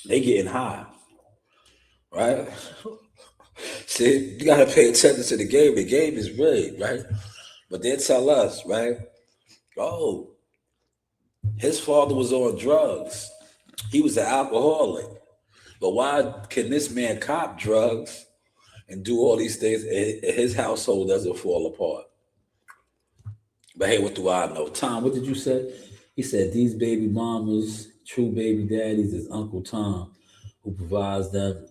They getting high, right? See, you gotta pay attention to the game. The game is rigged, right? But they tell us, right? Oh, his father was on drugs. He was an alcoholic. But why can this man cop drugs and do all these things and his household doesn't fall apart? But hey, what do I know? Tom, what did you say? He said these baby mamas, true baby daddies, is Uncle Tom, who provides them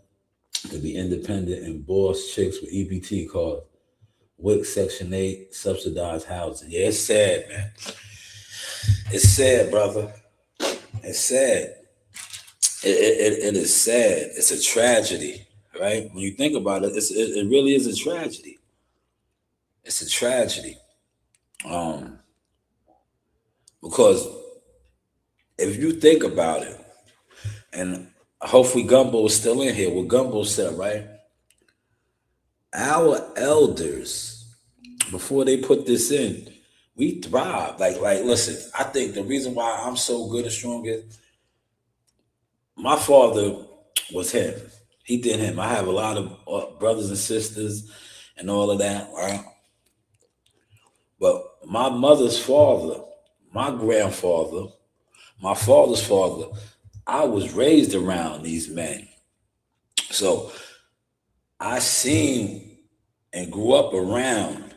to be independent and boss chicks with EBT cards, WIC Section 8, subsidized housing. Yeah, it's sad, man. It's sad, brother. It's sad. It is sad. It's a tragedy, right? When you think about it, it really is a tragedy. It's a tragedy. Because if you think about it, and hopefully Gumbo is still in here, what Gumbo said, right? Our elders, before they put this in, we thrive. Like, listen, I think the reason why I'm so good and strong is my father was him. He did him. I have a lot of brothers and sisters and all of that, right? But my mother's father, my grandfather, my father's father, I was raised around these men. So I seen and grew up around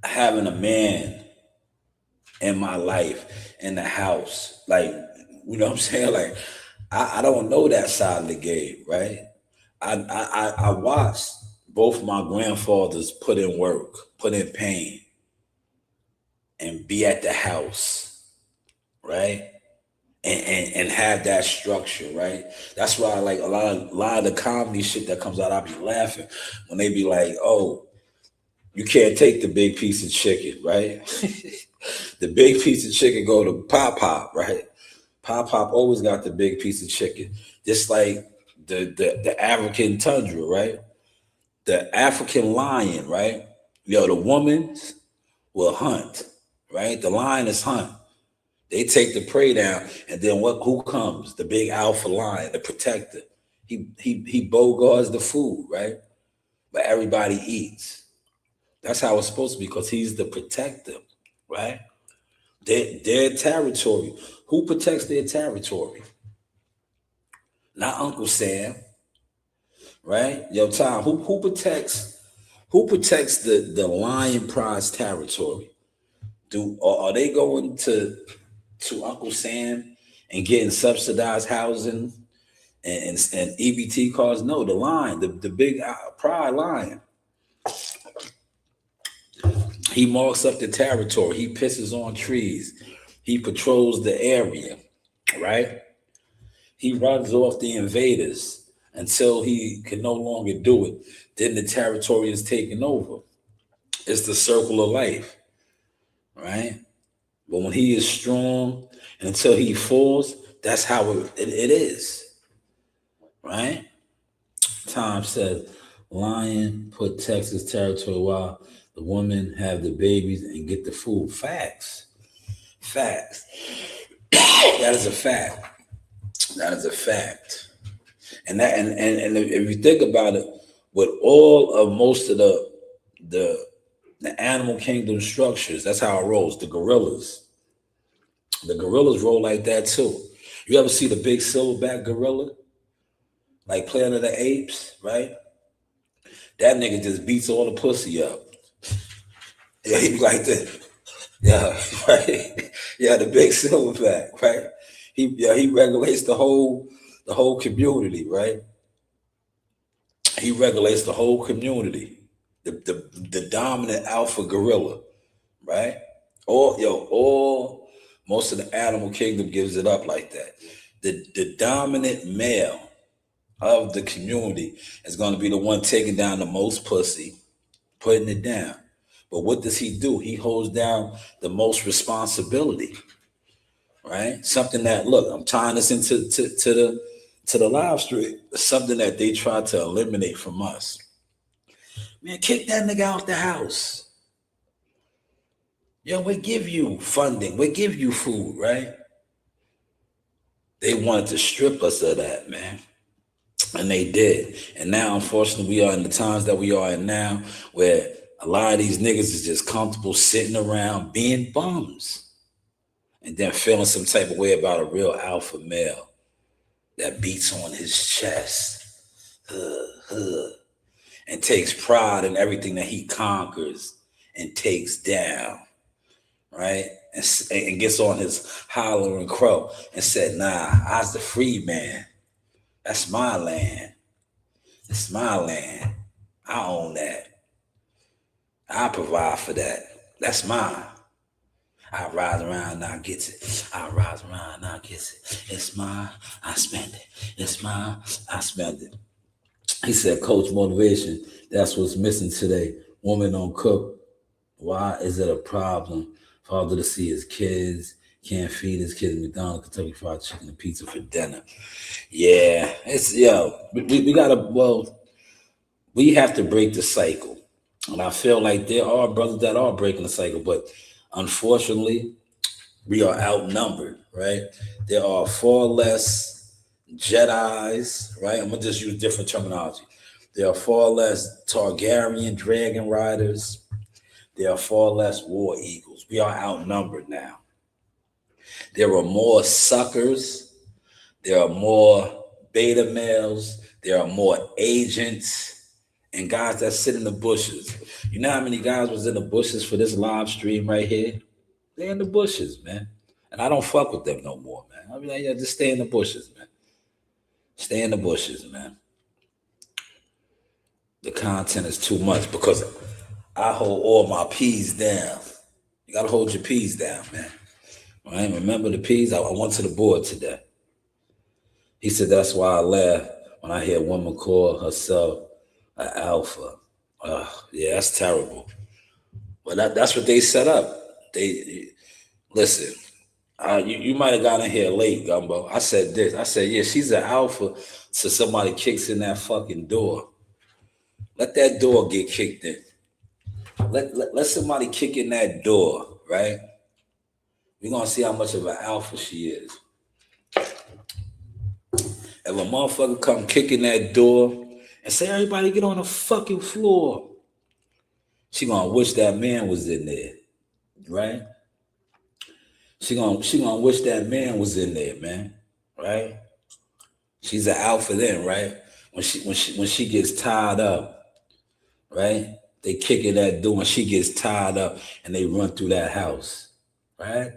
having a man in my life in the house. Like, you know what I'm saying? Like, I don't know that side of the game, right? I watched both my grandfathers put in work, put in pain, and be at the house, right? And have that structure, right? That's why like a lot of the comedy shit that comes out, I be laughing when they be like, oh, you can't take the big piece of chicken, right? The big piece of chicken go to Pop Pop, right? Pop Pop always got the big piece of chicken. Just like the African tundra, right? The African lion, right? Yo, the woman will hunt, right? The lion is hunt. They take the prey down, and then what? Who comes? The big alpha lion, the protector. He bogards the food, right? But everybody eats. That's how it's supposed to be because he's the protector, right? Their territory. Who protects their territory? Not Uncle Sam, right? Yo, Tom. Who protects the lion prize territory? Are they going to Uncle Sam and getting subsidized housing and EBT cars? No, the lion, the big pride lion. He marks up the territory. He pisses on trees. He patrols the area, right? He runs off the invaders until he can no longer do it. Then the territory is taken over. It's the circle of life, right? But when he is strong and until he falls, that's how it is, right? Tom says, lion protects his territory while the women have the babies and get the food. Facts. Facts. That is a fact. That is a fact. And if you think about it, with all of most of the animal kingdom structures, that's how it rolls. The gorillas roll like that too. You ever see the big silverback gorilla, like Planet of the Apes, right? That nigga just beats all the pussy up. Yeah, he be like this. Yeah, right. Yeah, the big silverback, right? He regulates the whole community, right? He regulates the whole community. The dominant alpha gorilla, right? All most of the animal kingdom gives it up like that. The dominant male of the community is going to be the one taking down the most pussy, putting it down. But what does he do? He holds down the most responsibility, right? Something that, look, I'm tying this into to the live stream. Something that they try to eliminate from us. Man, kick that nigga out the house. Yo, we give you funding, we give you food, right? They wanted to strip us of that, man. And they did. And now, unfortunately, we are in the times that we are in now where a lot of these niggas is just comfortable sitting around being bums and then feeling some type of way about a real alpha male that beats on his chest and takes pride in everything that he conquers and takes down, right? And gets on his holler and crow and said, nah, I's the free man. That's my land. It's my land. I own that. I provide for that. That's mine. I rise around and I get it. I rise around and I get it. It's mine. I spend it. It's mine. I spend it. He said, Coach Motivation, that's what's missing today. Woman don't cook. Why is it a problem? Father to see his kids, can't feed his kids McDonald's, Kentucky Fried Chicken, and pizza for dinner. Yeah, we gotta, well, we have to break the cycle. And I feel like there are brothers that are breaking the cycle, but unfortunately, we are outnumbered, right? There are far less Jedis, right? I'm gonna just use different terminology. There are far less Targaryen dragon riders. There are far less war eagles. We are outnumbered now. There are more suckers. There are more beta males. There are more agents and guys that sit in the bushes. You know how many guys was in the bushes for this live stream right here? They're in the bushes, man. And I don't fuck with them no more, man. I mean, like, yeah, just stay in the bushes, man. Stay in the bushes, man. The content is too much because I hold all my P's down. You gotta hold your P's down, man. All right, remember the P's? I went to the board today. He said that's why I laugh when I hear a woman call herself an alpha. Yeah, that's terrible. But that's what they set up. They listen. You might have gotten here late, Gumbo. I said this. I said, yeah, she's an alpha. So somebody kicks in that fucking door. Let that door get kicked in. Let somebody kick in that door, right? We're gonna see how much of an alpha she is. If a motherfucker come kicking that door and say, everybody get on the fucking floor, she gonna wish that man was in there, right? She gonna wish that man was in there, man, right? She's an alpha then, right? When she gets tied up, right? They kick in that door and she gets tied up and they run through that house, right?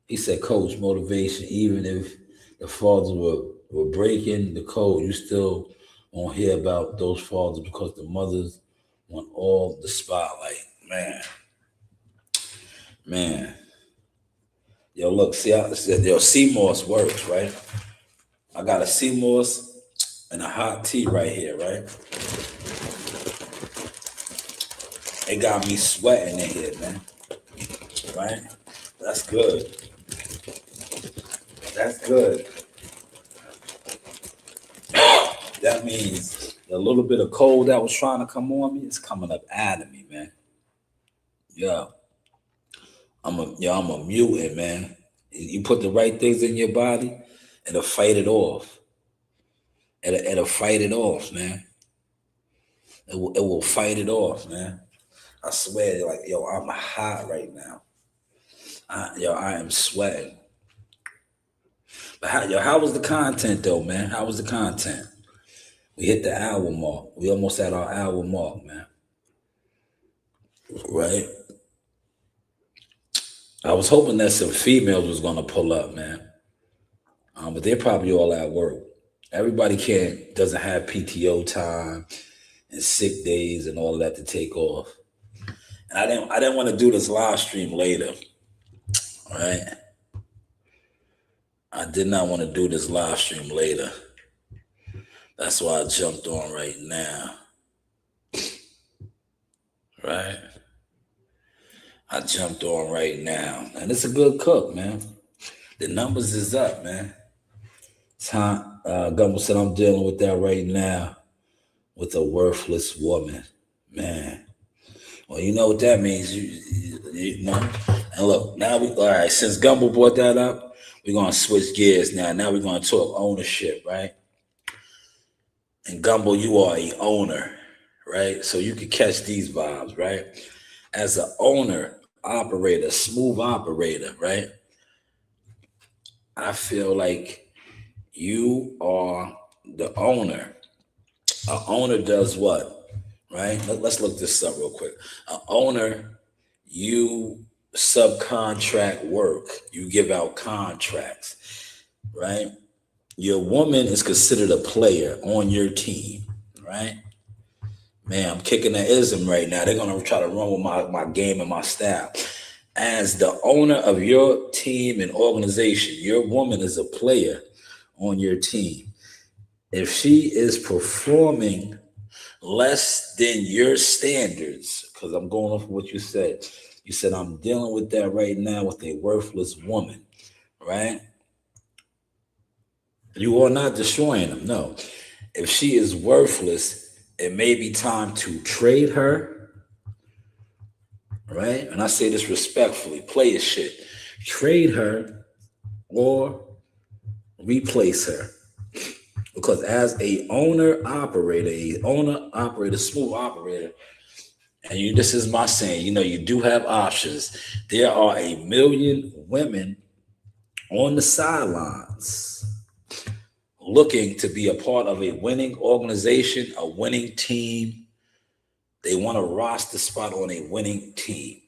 He said, Coach, motivation, even if the fathers were breaking the code, you still won't hear about those fathers because the mothers want all the spotlight. Man. Yo, look, see how CMOS works, right? I got a CMOS and a hot tea right here, right? It got me sweating in here, man. Right? That's good. That's good. That means a little bit of cold that was trying to come on me is coming up out of me, man. Yeah. I'm a mutant, man. You put the right things in your body, it'll fight it off. It'll fight it off, man. It will fight it off, man. I swear, like, yo, I'm hot right now. I am sweating. But how was the content though, man? How was the content? We hit the hour mark. We almost at our hour mark, man. Right? I was hoping that some females was gonna pull up, man. But they're probably all at work. Everybody doesn't have PTO time and sick days and all of that to take off. And I didn't want to do this live stream later. All right. I did not want to do this live stream later. That's why I jumped on right now. Right? I jumped on right now. And it's a good cook, man. The numbers is up, man. Gumbo said I'm dealing with that right now with a worthless woman. Man. Well, you know what that means. You know. And look, now all right, since Gumbo brought that up, we're gonna switch gears now. Now we're gonna talk ownership, right? And Gumbo, you are a owner, right? So you can catch these vibes, right? As an owner, operator, smooth operator, right? I feel like you are the owner. An owner does what, right? Let's look this up real quick. An owner, you subcontract work. You give out contracts, right? Your woman is considered a player on your team, right? Man, I'm kicking the ism right now. They're going to try to run with my game and my style. As the owner of your team and organization, your woman is a player on your team. If she is performing less than your standards, because I'm going off of what you said. You said, I'm dealing with that right now with a worthless woman, right? You are not destroying them, no. If she is worthless, it may be time to trade her, right? And I say this respectfully, play his shit. Trade her or replace her. Because as a owner operator, smooth operator, and this is my saying, you do have options. There are a million women on the sidelines looking to be a part of a winning organization, a winning team. They want a roster spot on a winning team,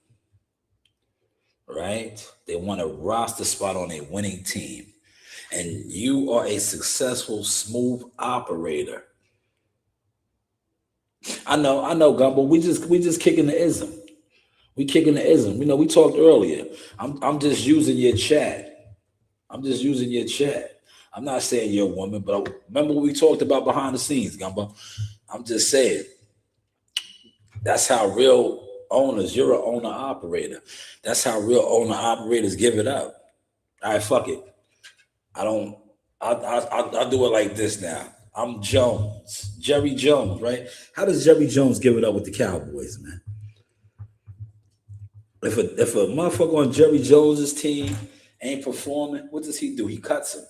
right? They want a roster spot on a winning team. And you are a successful, smooth operator. I know, Gumbo. We just kicking the ism. We kicking the ism. We talked earlier. I'm just using your chat. I'm just using your chat. I'm not saying you're a woman, but remember what we talked about behind the scenes, Gumbo. I'm just saying that's how real owners. You're an owner operator. That's how real owner operators give it up. All right, fuck it. I don't. I do it like this now. I'm Jones, Jerry Jones, right? How does Jerry Jones give it up with the Cowboys, man? If a motherfucker on Jerry Jones's team ain't performing, what does he do? He cuts him.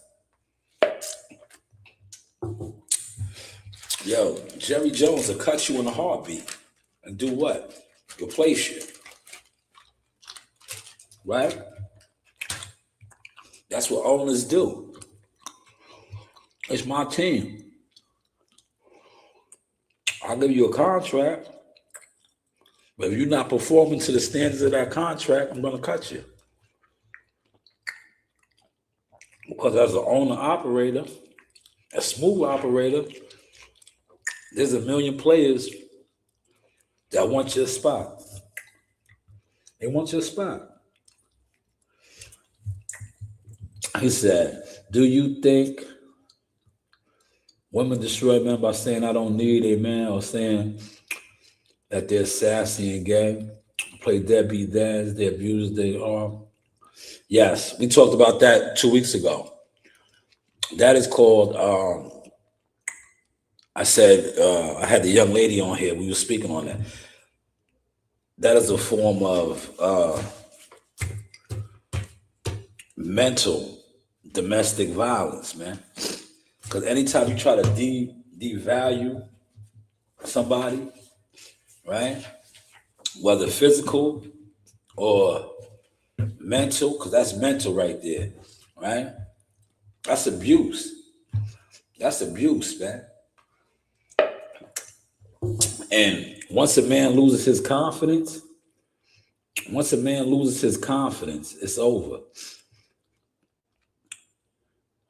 Yo, Jerry Jones will cut you in a heartbeat and do what? Replace you, right? That's what owners do. It's my team. I'll give you a contract, but if you're not performing to the standards of that contract, I'm going to cut you. Because as an owner operator, a smooth operator, there's a million players that want your spot. They want your spot. He said, do you think women destroy men by saying I don't need a man, or saying that they're sassy and gay, play deadbeat dads, they abuse their arm? Yes, we talked about that 2 weeks ago. That is called, I said, I had the young lady on here. We were speaking on that. That is a form of mental domestic violence, man. Because anytime you try to devalue somebody, right, whether physical or mental, because that's mental right there, right? That's abuse. That's abuse, man. And once a man loses his confidence, it's over.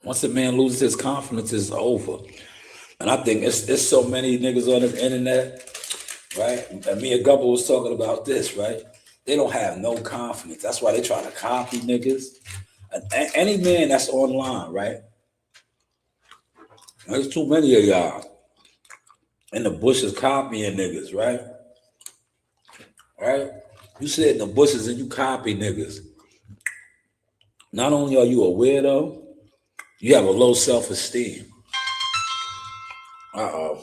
Once a man loses his confidence, it's over. And I think it's so many niggas on the internet, right? And me and Gubba was talking about this, right? They don't have no confidence. That's why they try to copy niggas. And any man that's online, right? There's too many of y'all in the bushes copying niggas, right? Right? You sit in the bushes and you copy niggas. Not only are you a weirdo, you have a low self-esteem. Uh-oh.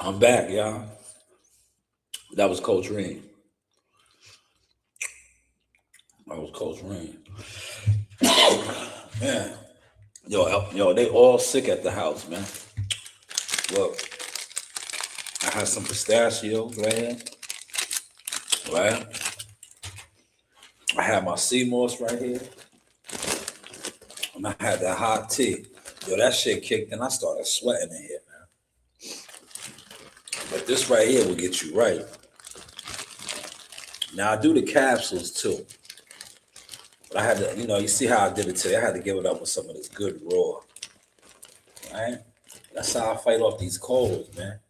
I'm back, y'all. That was Coach Reed. Man, yo, they all sick at the house, man. Look, I had some pistachios right here, right? I had my sea moss right here, and I had that hot tea. Yo, that shit kicked in. I started sweating in here, man. But this right here will get you right. Now I do the capsules too. But I had to, you see how I did it today. I had to give it up with some of this good raw. Right? That's how I fight off these colds, man.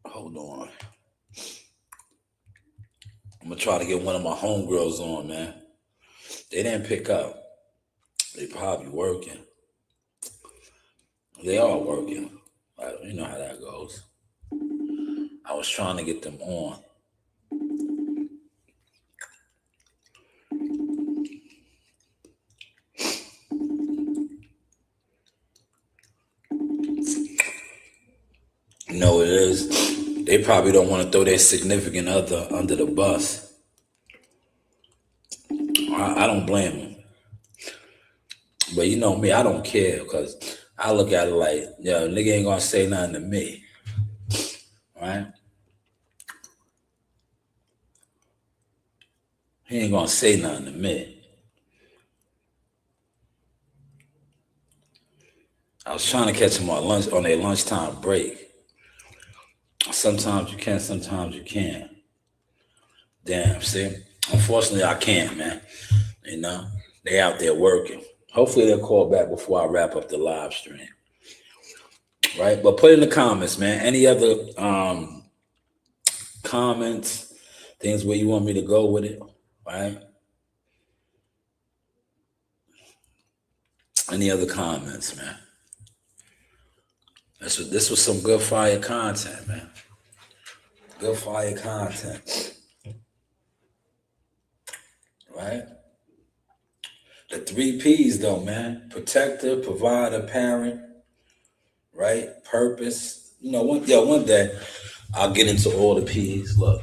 Hold on. I'm gonna try to get one of my homegirls on, man. They didn't pick up. They probably working. They are working. You know how that goes. I was trying to get them on. You know what it is? They probably don't want to throw their significant other under the bus. I don't blame them. But you know me, I don't care because I look at it like, yo, nigga ain't gonna say nothing to me. Right? He ain't gonna say nothing to me. I was trying to catch him on their lunchtime break. Sometimes you can, sometimes you can't. Damn, see? Unfortunately, I can't, man. You know, they out there working. Hopefully they'll call back before I wrap up the live stream. Right? But put in the comments, man. Any other comments, things where you want me to go with it, right? Any other comments, man? This was some good fire content, man. Good fire content. Right? The 3 P's though, man. Protector, provider, parent, right? Purpose. You know, one day I'll get into all the P's. Look.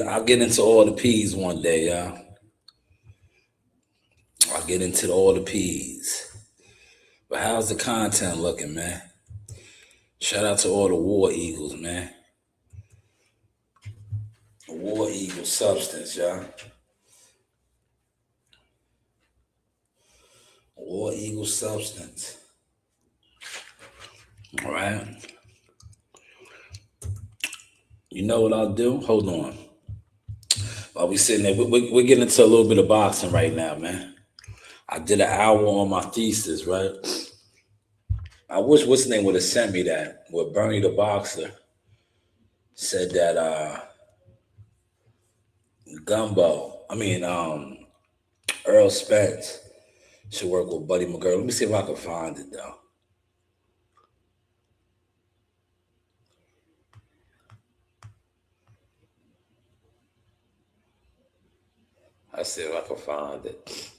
I'll get into all the P's one day, y'all. I'll get into all the P's. But how's the content looking, man? Shout out to all the War Eagles, man. War Eagle substance, y'all. War Eagle substance. All right. You know what I'll do? Hold on. While we sitting there, we're getting into a little bit of boxing right now, man. I did an hour on my thesis, right? I wish what's his name would have sent me that. Where Bernie the boxer said that Earl Spence should work with Buddy McGirt. Let me see if I can find it though. I'll see if I can find it.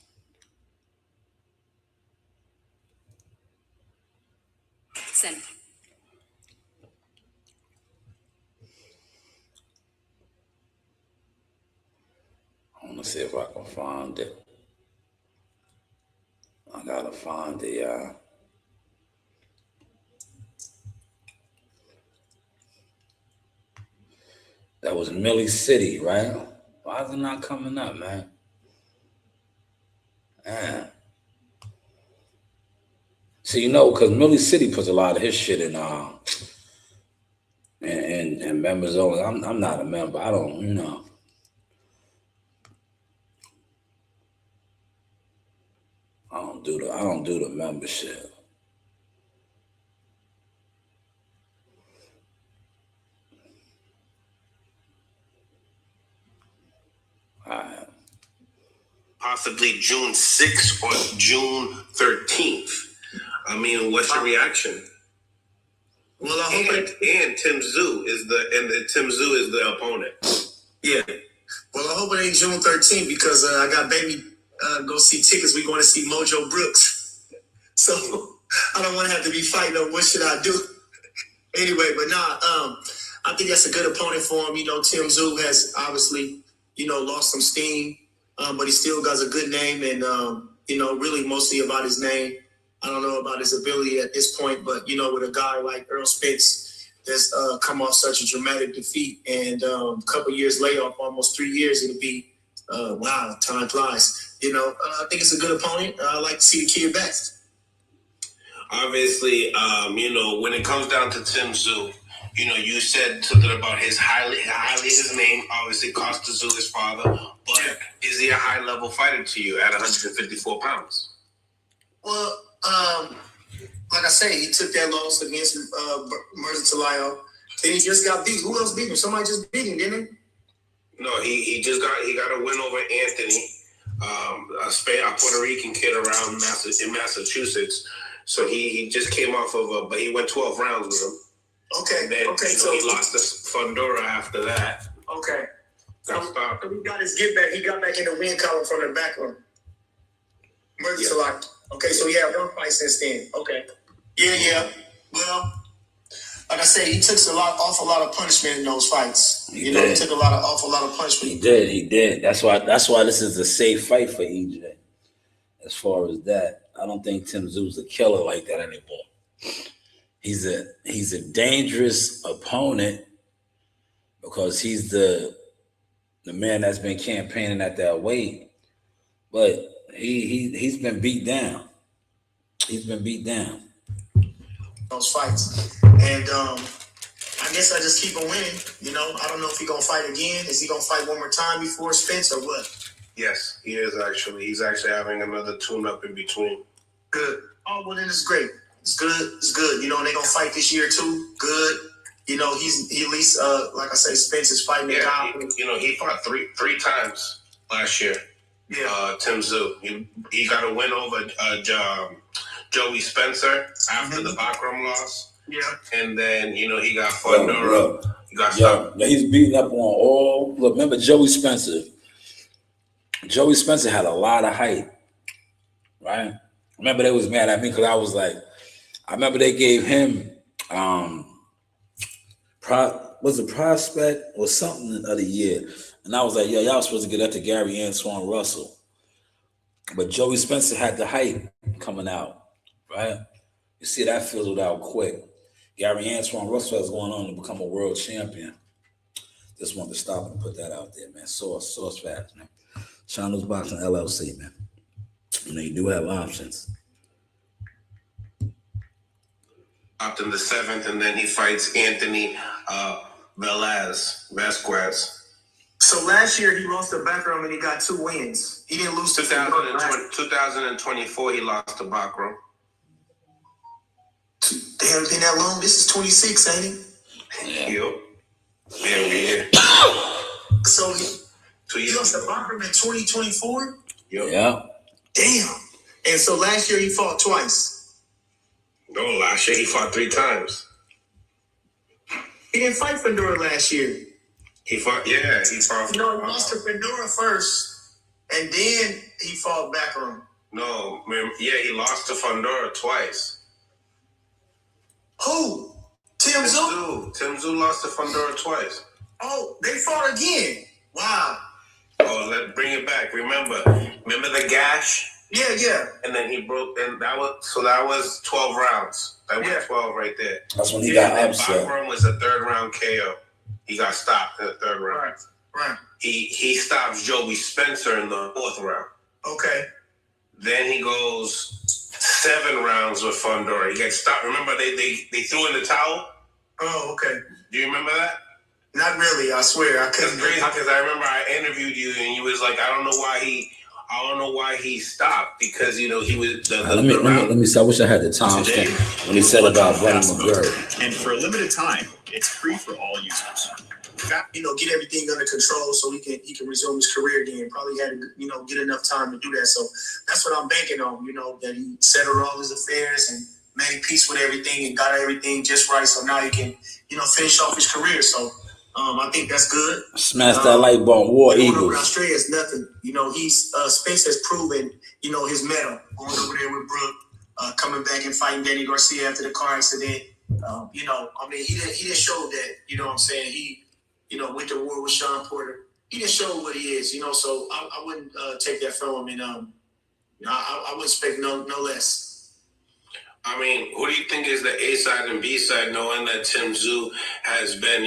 Send. I want to see if I can find it. I gotta find it, y'all. That was Millie City, right? Why is it not coming up, man? Man. See, you know, because Millie City puts a lot of his shit in members only. I'm not a member. I don't, you know. I don't do the membership. All right. Possibly June 6th or June 13th. I mean, what's your reaction? Well, I hope and Tim Tszyu is the opponent. Yeah. Well, I hope it ain't June 13th because I got baby go see tickets. We going to see Mojo Brooks. So I don't want to have to be fighting over what should I do. Anyway, but I think that's a good opponent for him. You know, Tim Tszyu has obviously, lost some steam, but he still got a good name and, really mostly about his name. I don't know about his ability at this point, but, with a guy like Earl Spence that's come off such a dramatic defeat and a couple years layoff, almost 3 years, it'll be, wow, time flies. I think it's a good opponent. I like to see the kid back. Obviously, when it comes down to Tim Tszyu, you said something about his highly his name. Obviously, Costa Tszyu, his father. But is he a high level fighter to you at 154 pounds? Well, like I say, he took that loss against Merzatalayo. Then he just got beat. Who else beat him? Somebody just beat him, didn't he? No, he got a win over Anthony, a Puerto Rican kid around in Massachusetts. So he just came off of but he went 12 rounds with him. Okay. Then, So he lost to Fundora after that. Okay. Got stopped. So he got his get back. He got back in the win column from the back room. Merzatalayo. Okay, so he had one fight since then. Okay. Yeah. Well, like I said, he took awful lot of punishment in those fights. He took awful lot of punishment. He did. That's why this is a safe fight for EJ. As far as that, I don't think Tim Tszyu's a killer like that anymore. He's a dangerous opponent because he's the man that's been campaigning at that weight, but he's been beat down. He's been beat down. Those fights. And I guess I just keep him winning. I don't know if he's going to fight again. Is he going to fight one more time before Spence or what? Yes, he is actually. He's actually having another tune-up in between. Good. Oh, well, then it's great. It's good. It's good. They're going to fight this year, too. Good. He at least, like I say, Spence is fighting the top. He fought three times last year. Yeah. Tim Tszyu. He got a win over Joey Spencer after the Bakram loss. Yeah. And then, he got Fundora. He got stopped. Yeah, he's beating up on all. Look, remember Joey Spencer? Joey Spencer had a lot of height, right? Remember they was mad at me because I was like, I remember they gave him, was it Prospect or something of the year? And I was like, yo, y'all supposed to get that to Gary Antoine Russell. But Joey Spencer had the hype coming out, right? You see that fizzled out quick. Gary Antoine Russell is going on to become a world champion. Just wanted to stop and put that out there, man. Source facts, man. Shanewz Boxing LLC, man. You do have options. Up in the 7th, and then he fights Anthony Vasquez. So last year he lost to Bakram and he got 2 wins. He didn't lose to 2024. He lost to Bakram. Damn, been that long. This is 26, ain't it? Yep. Yeah. So he lost to Bakram in 2024. Yep. Yeah. Damn. And so last year he fought twice. No, last year he fought 3 times. He didn't fight Fundora last year. He fought. He lost to Fundora first, and then he fought Bakram. No, he lost to Fundora twice. Who? Tim Tszyu? Tim Tszyu lost to Fundora twice. Oh, they fought again. Wow. Oh, let's bring it back. Remember the gash? Yeah. And then he broke, and that was 12 rounds. That was 12 right there. That's when he got upset. Bakram was a 3rd round KO. He got stopped in the 3rd round. Right. He stops Joey Spencer in the 4th round. Okay. Then he goes 7 rounds with Fundora. He gets stopped. Remember they threw in the towel? Oh, okay. Do you remember that? Not really. I swear I couldn't. It's crazy because I remember I interviewed you and you was like, I don't know why he stopped because he was let me see. I wish I had the time when he said about Buddy McGirt. And for a limited time, it's free for all users. Get everything under control so he can resume his career again. Probably had to get enough time to do that. So that's what I'm banking on. That he settled all his affairs and made peace with everything and got everything just right. So now he can finish off his career. So I think that's good. Smash that light bulb. War Eagles. Over Australia is nothing. Spence has proven his mettle going over there with Brooke, coming back and fighting Danny Garcia after the car accident. He didn't show that. You know what I'm saying? He went to war with Sean Porter. He didn't show what he is. So I wouldn't take that from him, and I wouldn't expect no less. I mean, who do you think is the A side and B side, knowing that Tim Tszyu has been,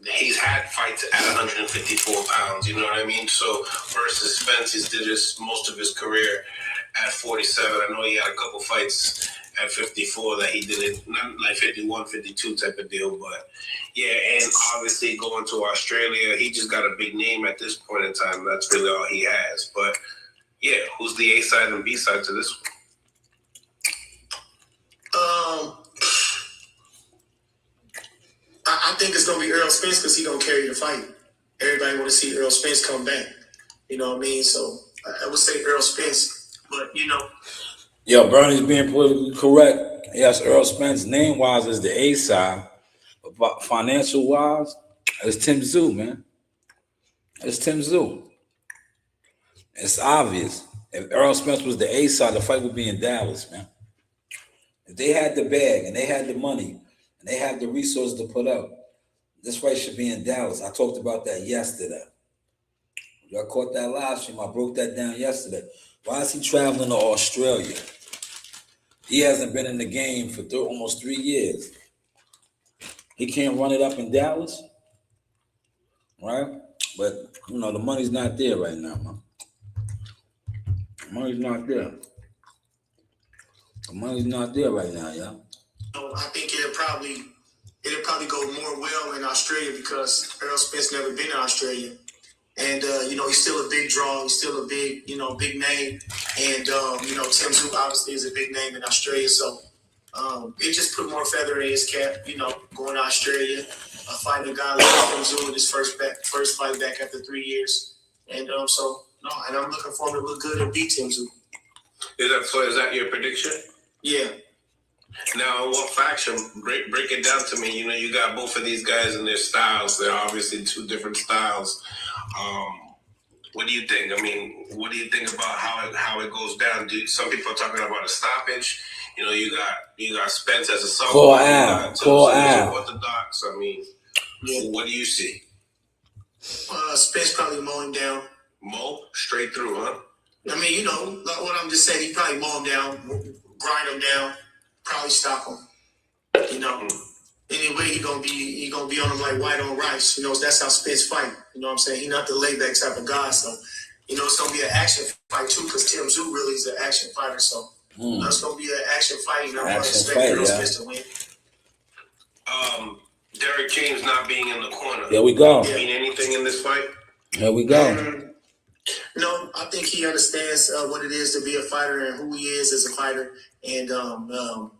he's had fights at 154 pounds. You know what I mean? So versus Spence, he did most of his career at 47. I know he had a couple fights at 54 that he did it, not like 51, 52 type of deal, but yeah, and obviously going to Australia, he just got a big name at this point in time. That's really all he has. But yeah, who's the A side and B side to this one? I think it's gonna be Earl Spence because he's gonna carry the fight. Everybody want to see Earl Spence come back. You know what I mean? So I would say Earl Spence, but you know. Yo, Bernie's being politically correct. Yes, Earl Spence name wise is the A side, but financial wise, it's Tim Tszyu, man. It's Tim Tszyu. It's obvious. If Earl Spence was the A side, the fight would be in Dallas, man. If they had the bag and they had the money and they had the resources to put up, this fight should be in Dallas. I talked about that yesterday. Y'all caught that live stream. I broke that down yesterday. Why is he traveling to Australia? He hasn't been in the game for almost 3 years. He can't run it up in Dallas, right? But, you know, the money's not there right now, man. The money's not there. The money's not there right now, yeah. I think it'll probably go more well in Australia because Earl Spence never been in Australia. And, you know, he's still a big draw. He's still a big, big name. And, you know, Tim Tszyu obviously is a big name in Australia. So it just put more feather in his cap, you know, going to Australia, fighting a guy like Tim Tszyu in his first fight back after 3 years. And and I'm looking for him to look good and beat Tim Tszyu. Is that your prediction? Yeah. Now, what faction? Break it down to me. You know, you got both of these guys and their styles. They're obviously two different styles. What do you think? I mean, what do you think about how it goes down? Some people are talking about a stoppage. You know, you got Spence as a southpaw. Core Al. Orthodox. I mean, what do you see? Spence probably mow him down. Mow straight through, huh? I mean, you know, like what I'm just saying, he probably mow him down, grind him down, probably stop him. You know, anyway, he gonna be on him like white on rice. You know, that's how Spence fight. You know what I'm saying? He not the layback type of guy. So, you know, it's gonna be an action fight too, because Tim Tszyu really is an action fighter. So, it's gonna be an action fight. And I'm expecting Spence to win. Derek James not being in the corner. There we go. Mean anything in this fight? There we go. No, I think he understands what it is to be a fighter and who he is as a fighter. And no,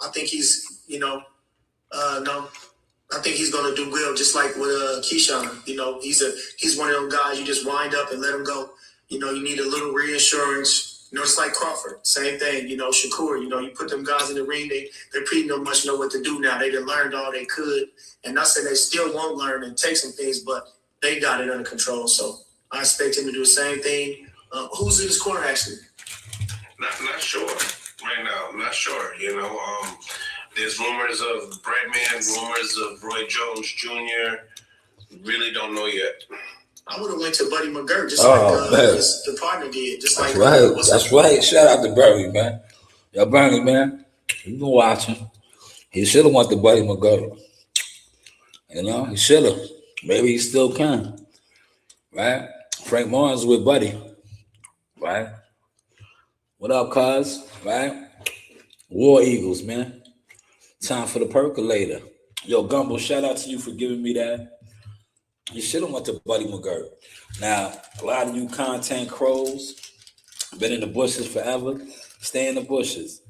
I think he's, I think he's gonna do well, just like with Keyshawn. You know, he's one of those guys you just wind up and let him go. You know, you need a little reassurance. You know, it's like Crawford, same thing. You know, Shakur. You know, you put them guys in the ring, they pretty much know what to do now. They done learned all they could, and not saying they still won't learn and take some things, but they got it under control. So I expect him to do the same thing. Who's in his corner actually? Not sure right now. I'm not sure. You know, there's rumors of Breadman, rumors of Roy Jones Jr. Really don't know yet. I would have went to Buddy McGirt just like the partner did. Just That's like right. That's right. Shout out to Bernie, man. Yo, Bernie, man. You been watching. He should have went to Buddy McGirt. You know, he should have. Maybe he still can. Right? Frank Martin's with Buddy. Right? What up, cuz? Right? War Eagles, man. Time for the percolator. Yo, Gumbo, shout out to you for giving me that. You should have went to Buddy McGirt. Now, a lot of you content crows been in the bushes forever. Stay in the bushes.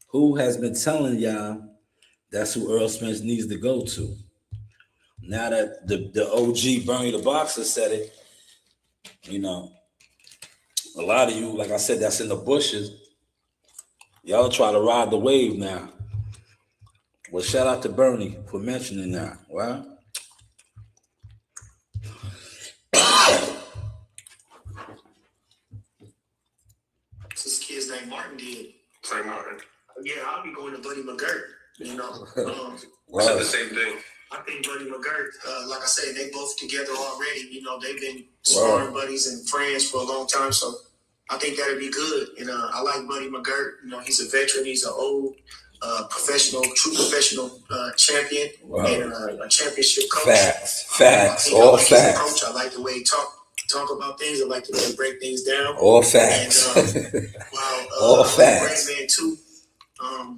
Who has been telling y'all that's who Earl Spence needs to go to? Now that the OG Bernie the Boxer said it, you know, a lot of you, like I said, that's in the bushes. Y'all try to ride the wave now. Well, shout out to Bernie for mentioning that, right? This kid's name Martin did. Frank Martin. Yeah, I'll be going to Buddy McGirt. You know, Said the same thing. I think Buddy McGirt, like I said, they both together already. You know, they've been sparring buddies and friends for a long time. So I think that'd be good. And I like Buddy McGirt. You know, he's a veteran. He's an old true professional champion and a championship coach. Facts, all facts. Coach, I like the way he talk about things. I like the way he break things down. All facts. And all facts. facts. Man too. I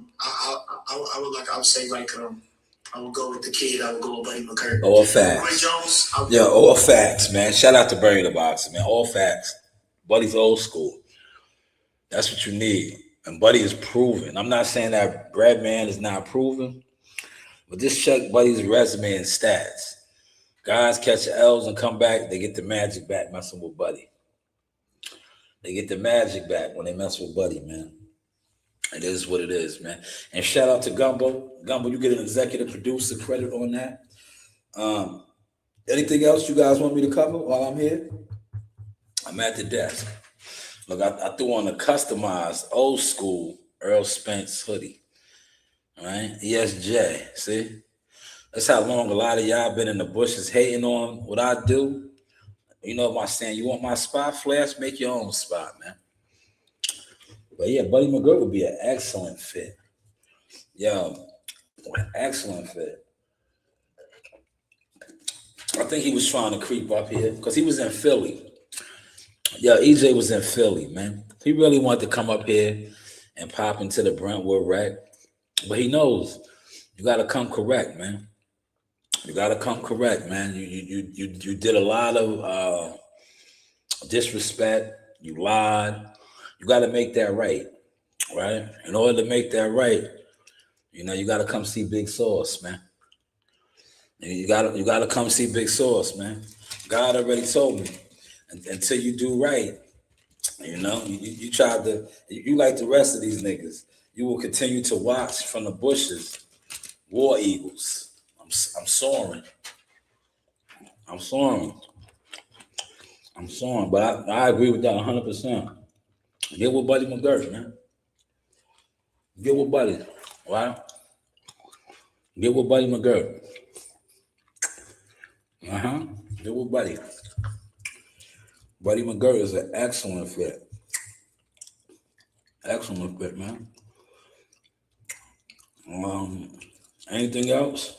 would say I would go with the kid. I would go with Buddy McGirt. All facts. Roy Jones. All facts, man. Shout out to Bernie the Boxer, man. All facts. Buddy's old school. That's what you need. And Buddy is proven. I'm not saying that Brad Man is not proven, but just check Buddy's resume and stats. Guys catch L's and come back, they get the magic back messing with Buddy. They get the magic back when they mess with Buddy, man. It is what it is, man. And shout out to Gumbo. Gumbo, you get an executive producer credit on that. Anything else you guys want me to cover while I'm here? I'm at the desk. Look, I threw on a customized old school Earl Spence hoodie. All right, ESJ. See, that's how long a lot of y'all been in the bushes hating on what I do. You know my saying, you want my spot, Flash? Make your own spot, man. But yeah, Buddy McGirt would be an excellent fit. Yo, excellent fit. I think he was trying to creep up here because he was in Philly. Yeah, EJ was in Philly, man. He really wanted to come up here and pop into the Brentwood rack. But he knows you got to come correct, man. You got to come correct, man. You did a lot of disrespect. You lied. You got to make that right, right? In order to make that right, you got to come see Big Sauce, man. You got to come see Big Sauce, man. God already told me. Until you do right, you tried to, you like the rest of these niggas, you will continue to watch from the bushes, War Eagles. I'm soaring. But I agree with that 100%. Get with Buddy McGirt, man. Get with Buddy, right? Get with Buddy McGirt. Get with Buddy. Buddy McGirt is an excellent fit. Excellent fit, man. Anything else?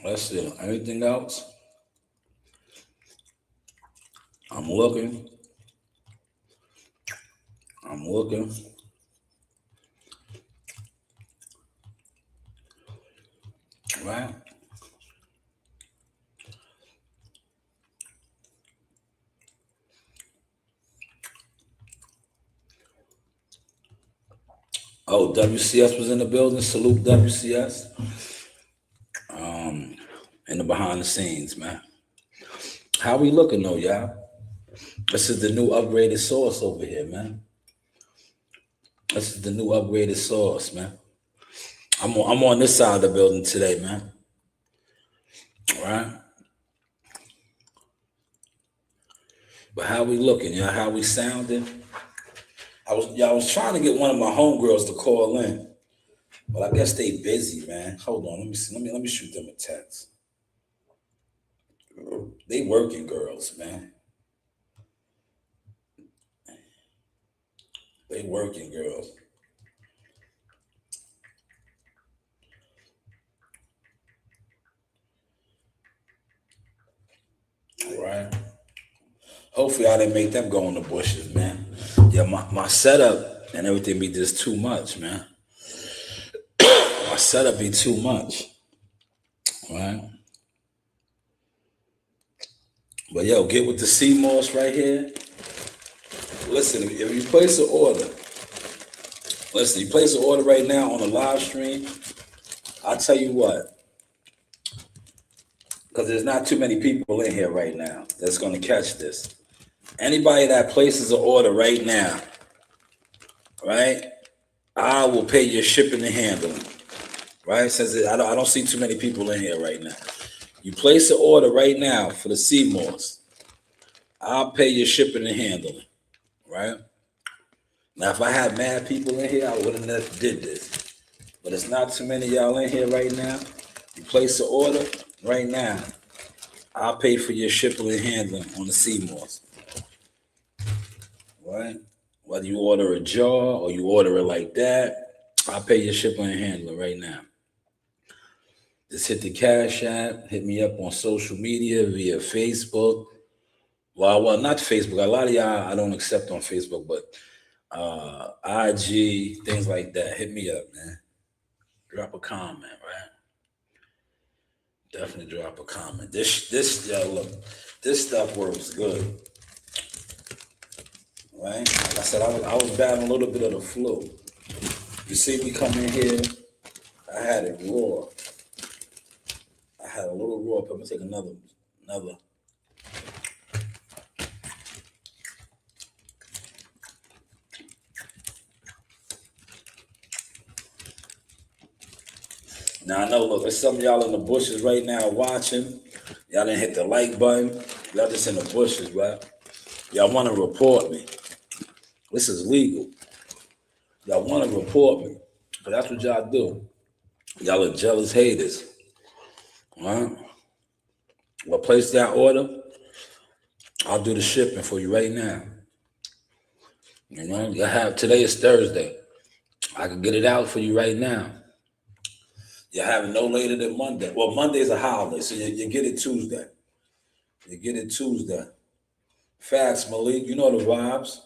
Let's see. Anything else? I'm looking. Right? Oh, WCS was in the building. Salute WCS. In the behind the scenes, man. How we looking though, y'all? This is the new upgraded sauce over here, man. This is the new upgraded sauce, man. I'm on this side of the building today, man. All right. But how we looking, y'all? How we sounding? I was trying to get one of my homegirls to call in, but I guess they busy, man. Hold on, let me see. Let me shoot them a text. They working girls, man. They working girls. All right. Hopefully I didn't make them go in the bushes, man. Yeah, my setup and everything be just too much, man. My setup be too much. All right. But yo, get with the CMOS right here. Listen, if you place an order, you place an order right now on a live stream, I'll tell you what, because there's not too many people in here right now that's going to catch this. Anybody that places an order right now, right, I will pay your shipping and handling, right? Since I don't see too many people in here right now. You place an order right now for the CMOS, I'll pay your shipping and handling, right? Now, if I had mad people in here, I would have never did this. But it's not too many of y'all in here right now. You place an order right now, I'll pay for your shipping and handling on the CMOS, right? Whether you order a jar or you order it like that, I'll pay your shipping and handling right now. Just hit the Cash App. Hit me up on social media via Facebook. Well, not Facebook. A lot of y'all I don't accept on Facebook, but IG, things like that. Hit me up, man. Drop a comment, right? Definitely drop a comment. Look, this stuff works good, right? Like I said, I was battling a little bit of the flu. You see me come in here, I had it raw. I had a little raw. I'm gonna take another. Now I know, look, there's some of y'all in the bushes right now watching. Y'all didn't hit the like button. Y'all just in the bushes, right? Y'all want to report me. This is legal. Y'all want to report me. But that's what y'all do. Y'all are jealous haters. All right? Well, place that order. I'll do the shipping for you right now. You know, today is Thursday. I can get it out for you right now. You have it no later than Monday. Well, Monday's a holiday, so you get it Tuesday. You get it Tuesday. Facts, Malik. You know the vibes.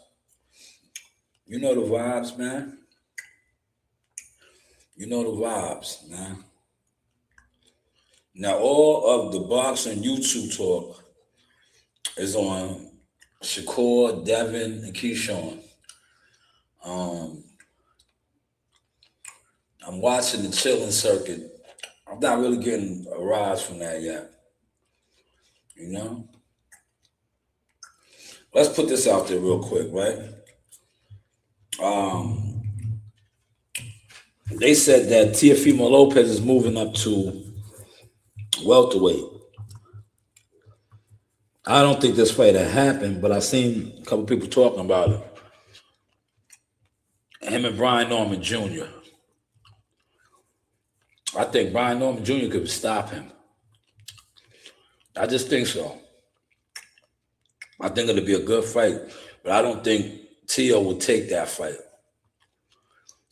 You know the vibes, man. You know the vibes, man. Now, all of the boxing YouTube talk is on Shakur, Devin, and Keyshawn. I'm watching the chilling circuit. I'm not really getting a rise from that yet. You know? Let's put this out there real quick, right? They said that Teofimo Lopez is moving up to welterweight. I don't think this fight had happened, but I've seen a couple people talking about it. Him and Brian Norman Jr. I think Brian Norman Jr. could stop him. I just think so. I think it'll be a good fight, but I don't think Tio will take that fight,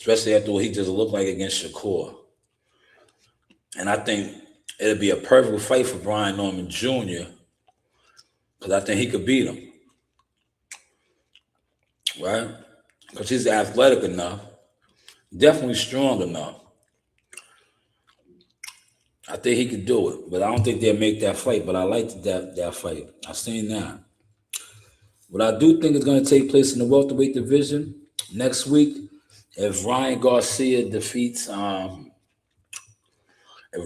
especially after what he just looked like against Shakur. And I think it'll be a perfect fight for Brian Norman Jr. because I think he could beat him, right? Because he's athletic enough, definitely strong enough. I think he could do it, but I don't think they'll make that fight. But I liked that fight. I've seen that. What I do think is going to take place in the welterweight division next week, if Ryan Garcia defeats, if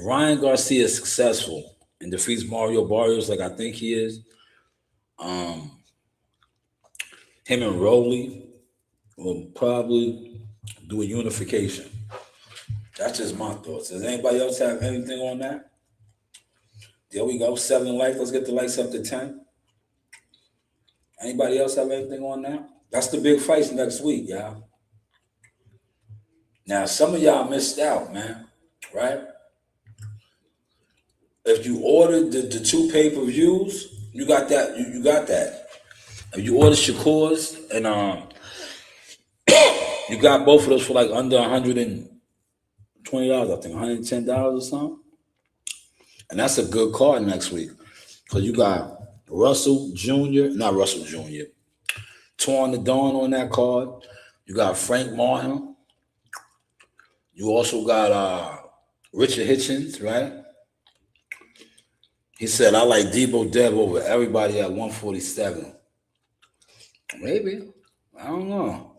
Ryan Garcia is successful and defeats Mario Barrios like I think he is, him and Rowley will probably do a unification. That's just my thoughts. Does anybody else have anything on that? There we go. 7 likes. Let's get the likes up to 10. Anybody else have anything on that? That's the big fights next week, y'all. Now, some of y'all missed out, man. Right? If you ordered the 2 pay-per-views, you got that. You got that. If you ordered Shakur's and you got both of those for like under $120, I think, $110 or something. And that's a good card next week. Because you got Russell Jr., not Russell Jr., Torn the Dawn on that card. You got Frank Martin. You also got Richard Hitchens, right? He said, I like Debo Dev over everybody at 147. Maybe. I don't know.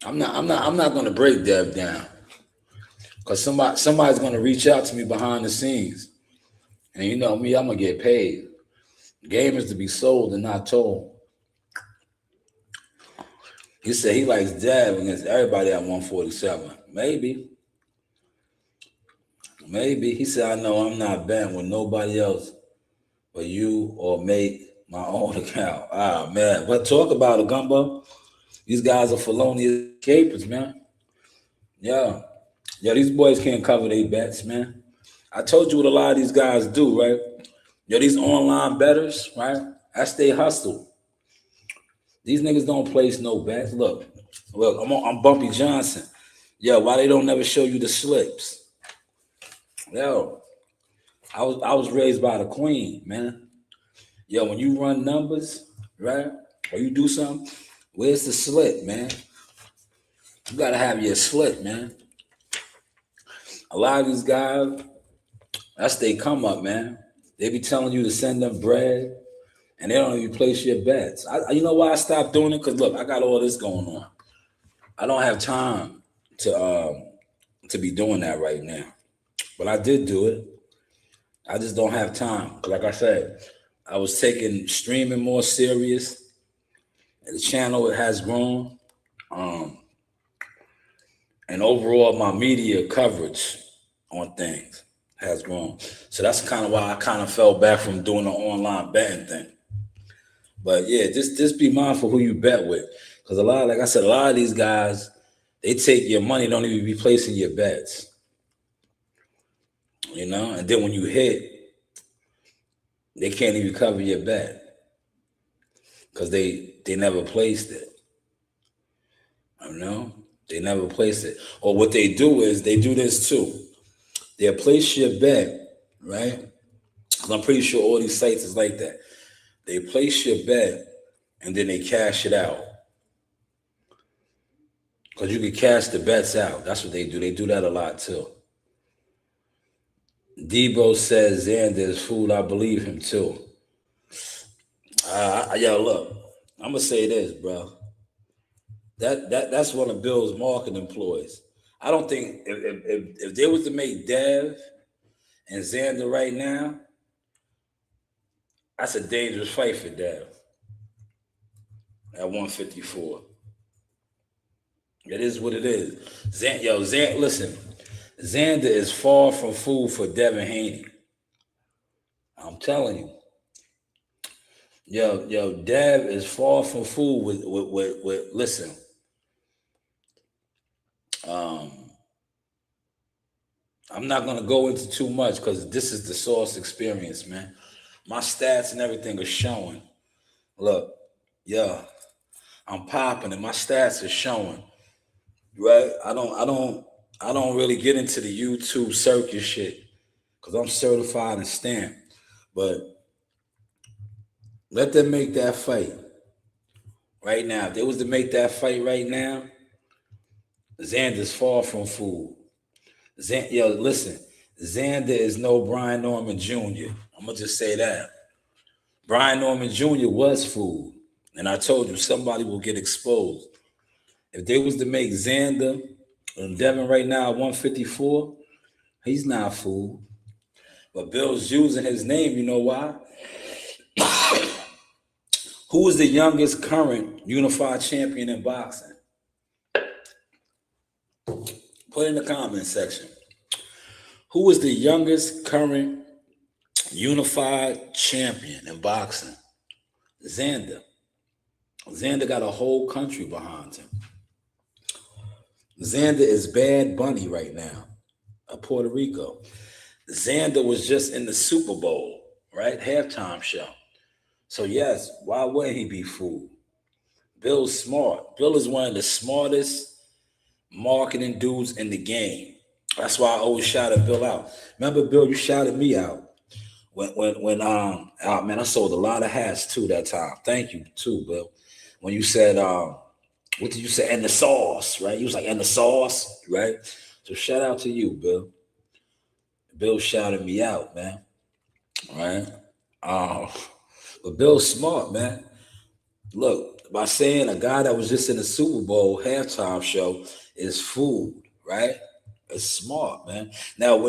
I'm not gonna break Dev down. Because somebody's gonna reach out to me behind the scenes. And you know me, I'm gonna get paid. The game is to be sold and not told. He said he likes Dev against everybody at 147. Maybe. He said, I know I'm not betting with nobody else but you or make my own account. Ah, man. But talk about it, Gumbo. These guys are felonious capers, man. Yeah, these boys can't cover their bets, man. I told you what a lot of these guys do, right? These online bettors, right? That's their hustle. These niggas don't place no bets. Look, I'm Bumpy Johnson. Yo, why they don't never show you the slips? Yo, I was raised by the queen, man. Yo, when you run numbers, right, or you do something, where's the slip, man? You gotta have your slip, man. A lot of these guys, that's they come up, man. They be telling you to send them bread, and they don't even place your bets. You know why I stopped doing it? Because look, I got all this going on. I don't have time to be doing that right now. But I did do it. I just don't have time. Like I said, I was taking streaming more serious. And the channel has grown. And overall, my media coverage on things has grown. So that's kind of why I kind of fell back from doing the online betting thing. But yeah, just be mindful who you bet with. Because like I said, a lot of these guys, they take your money, don't even be placing your bets. You know, and then when you hit, they can't even cover your bet because they never placed it. You know, they never placed it. Or what they do is they do this too. They'll place your bet, right? Because I'm pretty sure all these sites is like that. They place your bet and then they cash it out. Because you can cash the bets out. That's what they do. They do that a lot too. Debo says Xander is food. I believe him too. Yo, look, I'm gonna say this, bro. That's one of Bill's marketing employees. I don't think if they was to make Dev and Xander right now, that's a dangerous fight for Dev at 154. It is what it is. Listen, Xander is far from food for Devin Haney. I'm telling you. Yo, Dev is far from food with listen. I'm not gonna go into too much because this is the source experience, man. My stats and everything are showing. Look, I'm popping and my stats are showing. Right? I don't really get into the YouTube circuit shit because I'm certified and stamped. But let them make that fight right now. If they was to make that fight right now, Xander's far from food. Listen, Xander is no Brian Norman Jr. I'm gonna just say that. Brian Norman Jr. was food, and I told you somebody will get exposed. If they was to make Xander and Devin right now at 154, he's not food. But Bill's using his name. You know why? Who is the youngest current unified champion in boxing? Put in the comment section. Who is the youngest current unified champion in boxing? Xander. Xander got a whole country behind him. Xander is Bad Bunny right now of Puerto Rico. Xander was just in the Super Bowl, right? Halftime show. So yes, why wouldn't he be fooled? Bill's smart. Bill is one of the smartest marketing dudes in the game. That's why I always shouted Bill out. Remember, Bill, you shouted me out when man, I sold a lot of hats too that time. Thank you too, Bill. When you said what did you say? And the sauce, right? You was like, and the sauce, right? So shout out to you, Bill. Bill shouted me out, man. All right. But Bill's smart, man. Look, by saying a guy that was just in the Super Bowl halftime show is food, right? It's smart, man. Now,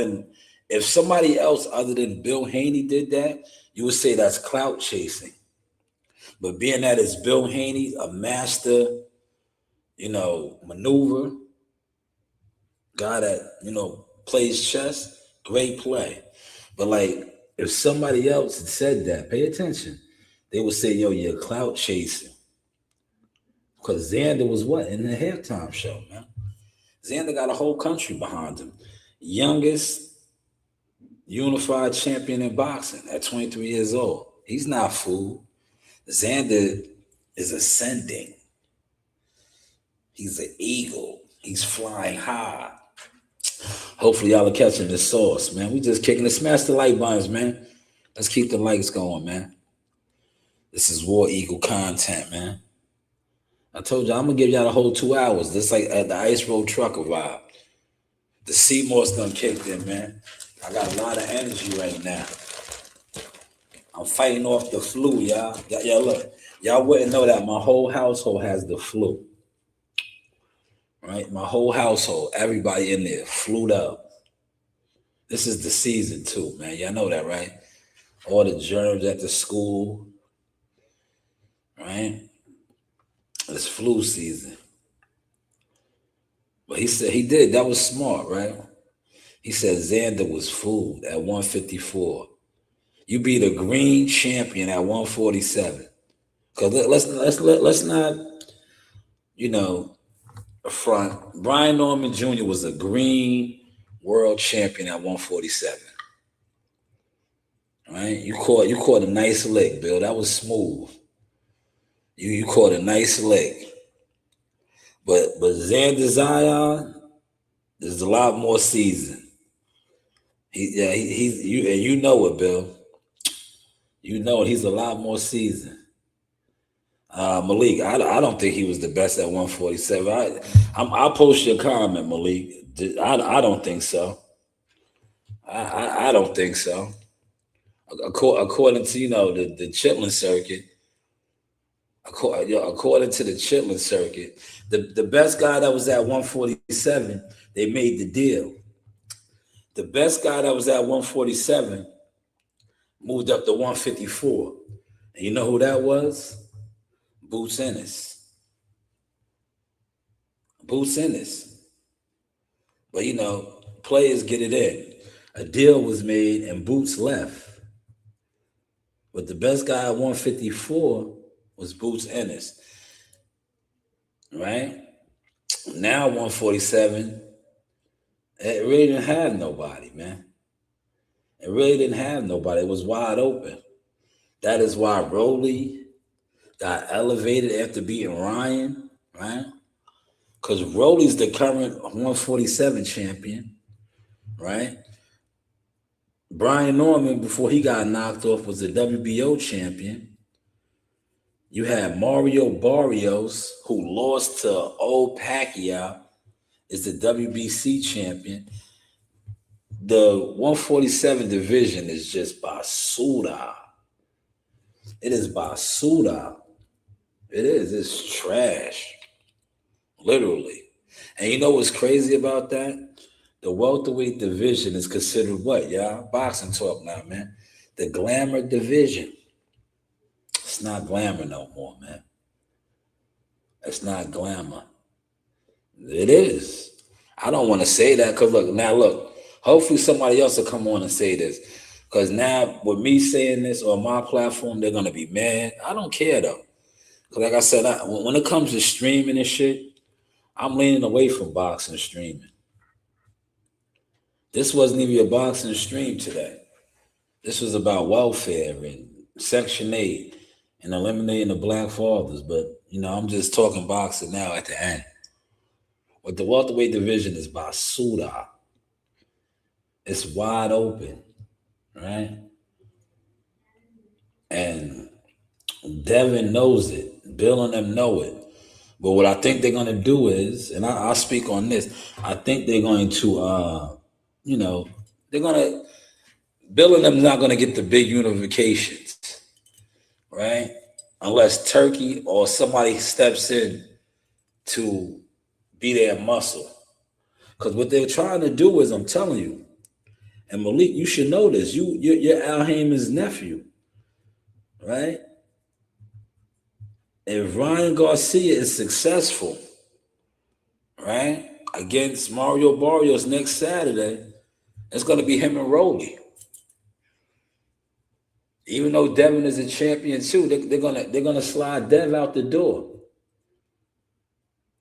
if somebody else other than Bill Haney did that, you would say that's clout chasing. But being that it's Bill Haney, a master, maneuver, guy that, plays chess, great play. But like, if somebody else had said that, pay attention. They would say, yo, you're clout chasing. Because Xander was what? In the halftime show, man. Xander got a whole country behind him. Youngest unified champion in boxing at 23 years old. He's not fooled. Xander is ascending. He's an eagle. He's flying high. Hopefully y'all are catching the sauce, man. We just kicking it. Smash the like buttons, man. Let's keep the likes going, man. This is War Eagle content, man. I told you I'm gonna give y'all the whole 2 hours. This like the Ice Road Trucker vibe. The Seymour's done kicked in, man. I got a lot of energy right now. I'm fighting off the flu, y'all. Y'all look, y'all wouldn't know that my whole household has the flu. Right? My whole household, everybody in there, flued up. This is the season too, man. Y'all know that, right? All the germs at the school, right? It's flu season. But he said he did. That was smart, right? He said Xander was fooled at 154. You be the green champion at 147. Cause let's not, front. Brian Norman Jr. was a green world champion at 147. Right? You caught a nice lick, Bill. That was smooth. You caught a nice lick. But Xander Zion is a lot more seasoned. You know it, Bill. You know it. He's a lot more seasoned. Malik, I don't think he was the best at 147. I'll post your comment, Malik. I don't think so. I don't think so. According to the Chitlin circuit, according to the Chitlin circuit, the best guy that was at 147, they made the deal. The best guy that was at 147 moved up to 154. And you know who that was? Boots Ennis. Boots Ennis. But players get it in. A deal was made and Boots left. But the best guy at 154 was Boots Ennis. Right? Now 147, it really didn't have nobody, man. It really didn't have nobody. It was wide open. That is why Rolly got elevated after beating Ryan, right? Because Rolly's the current 147 champion, right? Brian Norman, before he got knocked off, was the WBO champion. You had Mario Barrios, who lost to old Pacquiao, is the WBC champion. The 147 division is just basura. It is basura. It is. It's trash. Literally. And you know what's crazy about that? The welterweight division is considered what, y'all? Boxing talk now, man. The glamour division. It's not glamour no more, man. It's not glamour. It is. I don't want to say that because look, hopefully somebody else will come on and say this. Because now with me saying this on my platform, they're going to be mad. I don't care though. Because like I said, when it comes to streaming and shit, I'm leaning away from boxing and streaming. This wasn't even a boxing stream today. This was about welfare and Section 8 and eliminating the black fathers. But, I'm just talking boxing now at the end. But the welterweight division is basura. It's wide open, right? And Devin knows it. Bill and them know it. But what I think they're going to do is, and I'll speak on this, I think they're going to, Bill and them not going to get the big unifications, right? Unless Turkey or somebody steps in to be their muscle. Because what they're trying to do is, I'm telling you, and Malik, you should know this. You're Al Heyman's nephew, right? If Ryan Garcia is successful, right, against Mario Barrios next Saturday, it's going to be him and Rolly. Even though Devin is a champion too, they're gonna slide Dev out the door.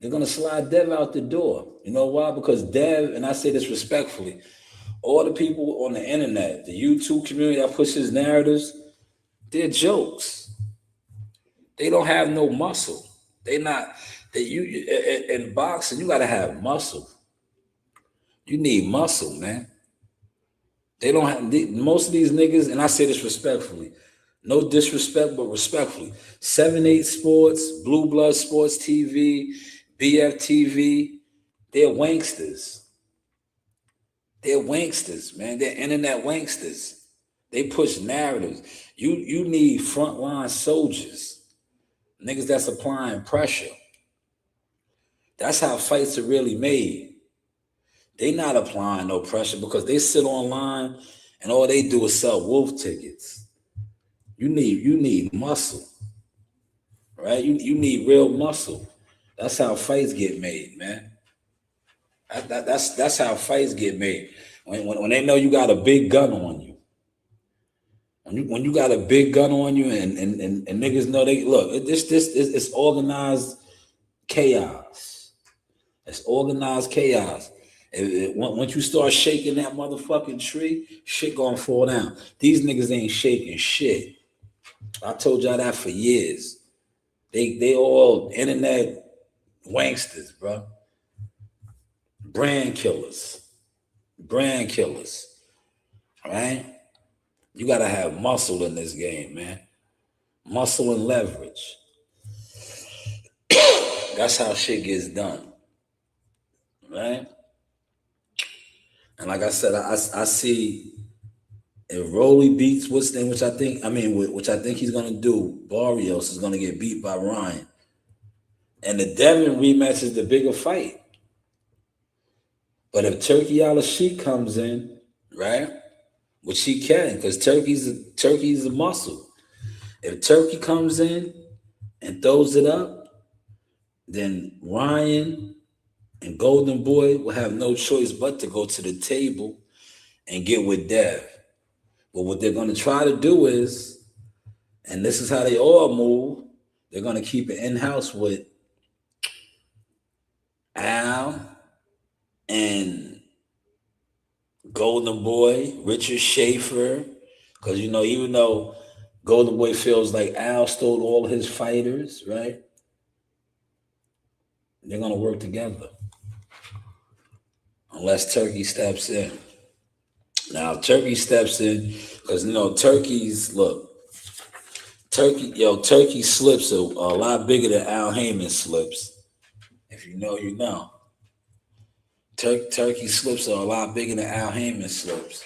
They're gonna slide Dev out the door. You know why? Because Dev, and I say this respectfully, all the people on the internet, the YouTube community that pushes narratives, they're jokes. They don't have no muscle. In boxing, you gotta have muscle. You need muscle, man. They don't have most of these niggas, and I say this respectfully, no disrespect, but respectfully. 7-8 Sports, Blue Blood Sports TV, BFTV, they're wanksters. They're wanksters, man. They're internet wanksters. They push narratives. You need frontline soldiers, niggas that's applying pressure. That's how fights are really made. They not applying no pressure because they sit online and all they do is sell wolf tickets. You need muscle, right? You need real muscle. That's how fights get made, man. That's how fights get made. When they know you got a big gun on you. When you got a big gun on you and niggas know they look, it's organized chaos. It's organized chaos. Once you start shaking that motherfucking tree, shit gonna fall down. These niggas ain't shaking shit. I told y'all that for years. They all internet wanksters, bro. Brand killers. All right? You gotta have muscle in this game, man. Muscle and leverage. That's how shit gets done. Right? And like I said, I see if Rolly beats which I think he's gonna do, Barrios is gonna get beat by Ryan. And the Devin rematch is the bigger fight. But if Turkey Al-Sheikh comes in, right, which he can, because Turkey's a muscle. If Turkey comes in and throws it up, then Ryan and Golden Boy will have no choice but to go to the table and get with Dev. But what they're going to try to do is, and this is how they all move, they're going to keep it in-house with Al and Golden Boy, Richard Schaefer, because, you know, even though Golden Boy feels like Al stole all his fighters, right? They're going to work together. Unless Turkey steps in. Now, if Turkey steps in, because, you know, Turkey slips a lot bigger than Al Heyman slips. If you know, you know. Turkey slips are a lot bigger than Al Heyman slips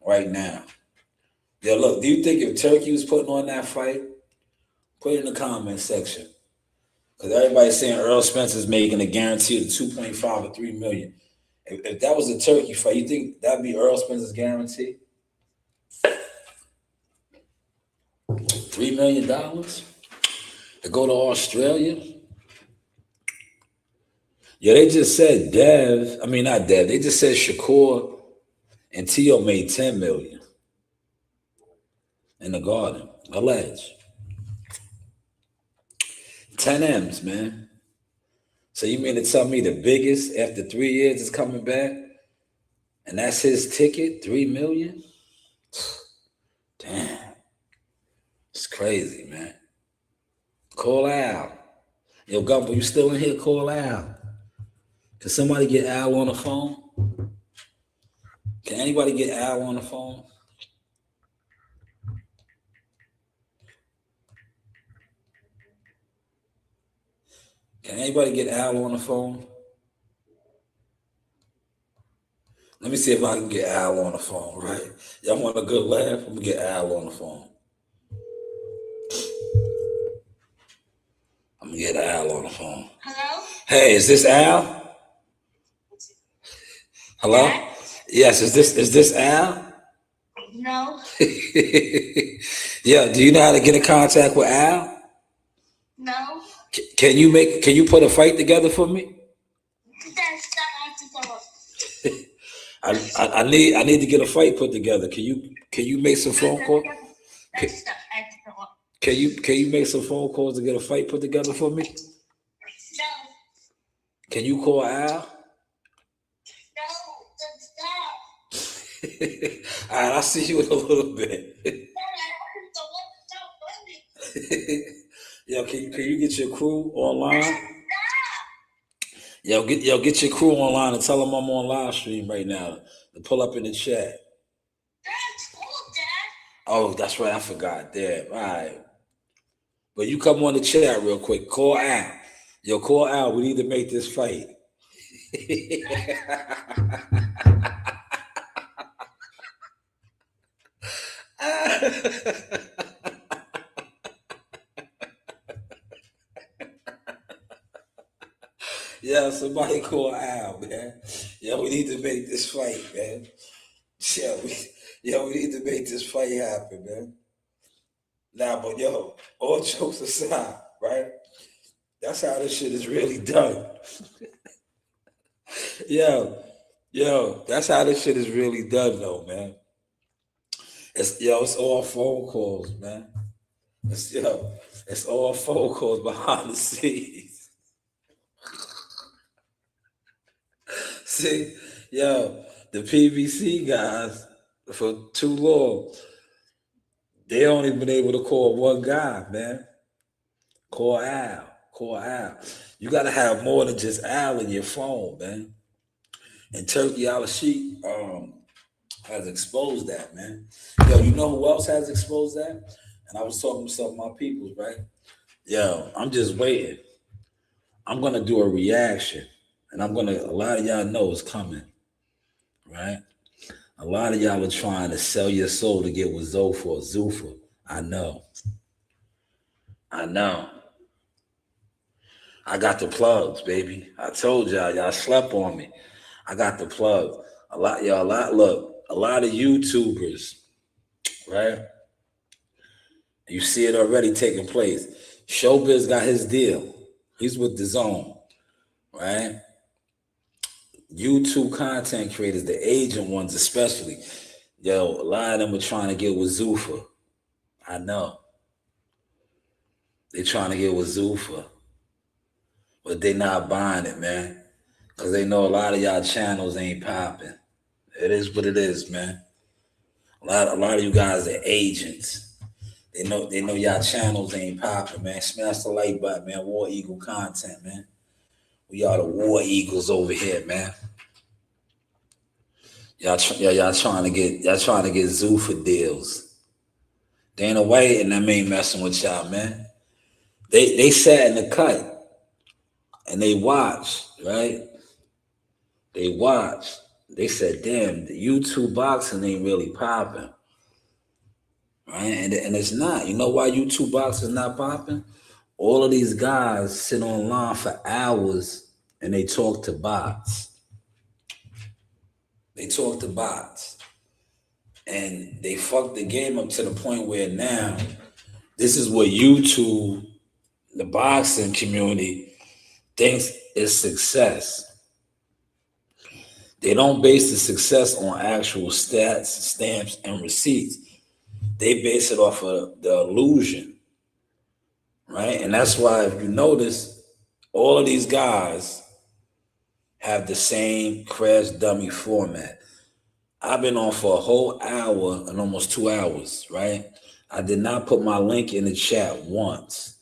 right now. Yo, look, do you think if Turkey was putting on that fight, put it in the comment section. Because everybody's saying Earl Spencer's making a guarantee of 2.5 or 3 million. If that was a Turkey fight, you think that'd be Earl Spencer's guarantee? $3 million to go to Australia? Yeah, they just said they just said Shakur and Tio made 10 million in the Garden, alleged. 10 M's, man. So you mean to tell me the biggest after 3 years is coming back? And that's his ticket, 3 million? Damn. It's crazy, man. Call Al. Yo, Gumbo, you still in here? Call Al. Can somebody get Al on the phone? Can anybody get Al on the phone? Can anybody get Al on the phone? Let me see if I can get Al on the phone, right? Y'all want a good laugh? I'm gonna get Al on the phone. I'm gonna get Al on the phone. Hello? Hey, is this Al? Hello? Yes, is this Al? No. Yeah, do you know how to get in contact with Al? No. Can you put a fight together for me? I need to get a fight put together. Can you make some phone calls? Can you make some phone calls to get a fight put together for me? No. Can you call Al? All right, I'll see you in a little bit. Can you get your crew online? Get your crew online and tell them I'm on live stream right now. To pull up in the chat. That's cool, Dad. Oh, that's right. I forgot. Damn. All right. But you come on the chat real quick. Call Al. Call Al. We need to make this fight. Yeah, somebody call Al, man. We need to make this fight, man. We need to make this fight happen, man. Nah, but all jokes aside, right? That's how this shit is really done. That's how this shit is really done, though, man. It's all phone calls, man. It's all phone calls behind the scenes. See, the PVC guys for too long, they only been able to call one guy, man. Call Al. You gotta have more than just Al in your phone, man. And Turkey Al-Sheikh has exposed that, man. You know who else has exposed that? And I was talking to some of my peoples, right? I'm just waiting. I'm gonna do a reaction, and a lot of y'all know it's coming, right? A lot of y'all are trying to sell your soul to get with Zofa or Zufa. I know. I got the plugs, baby. I told y'all slept on me. I got the plugs. A lot of YouTubers, right? You see it already taking place. Showbiz got his deal. He's with the Zone, right? YouTube content creators, the agent ones especially, a lot of them are trying to get with Zufa. I know. They're trying to get with Zufa. But they not buying it, man. Because they know a lot of y'all channels ain't popping. It is what it is, man. A lot of you guys are agents. They know y'all channels ain't popping, man. Smash the like button, man. War Eagle content, man. We are the War Eagles over here, man. Y'all trying to get Zufa deals. Dana White and them ain't messing with y'all, man. They sat in the cut and they watched, right? They watched. They said, damn, the YouTube boxing ain't really popping. Right? And it's not. You know why YouTube boxing is not popping? All of these guys sit online for hours and they talk to bots. And they fucked the game up to the point where now this is what YouTube, the boxing community, thinks is success. They don't base the success on actual stats, stamps, and receipts. They base it off of the illusion, right? And that's why, if you notice, all of these guys have the same crash dummy format. I've been on for a whole hour and almost 2 hours, right? I did not put my link in the chat once.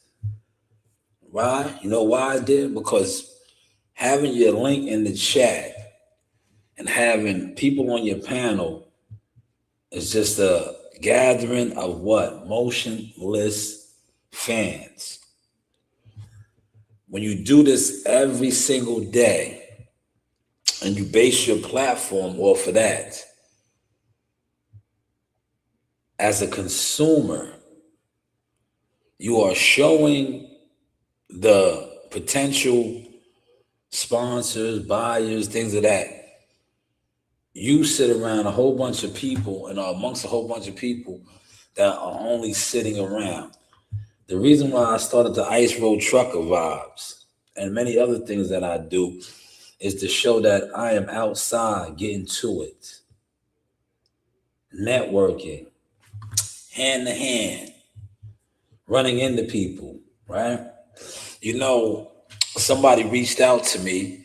Why? You know why I did? Because having your link in the chat and having people on your panel is just a gathering of what? Motionless fans. When you do this every single day and you base your platform off of that, as a consumer, you are showing the potential sponsors, buyers, things of that. You sit around a whole bunch of people and are amongst a whole bunch of people that are only sitting around. The reason why I started the Ice Road Trucker Vibes and many other things that I do is to show that I am outside getting to it. Networking, hand to hand, running into people, right? Somebody reached out to me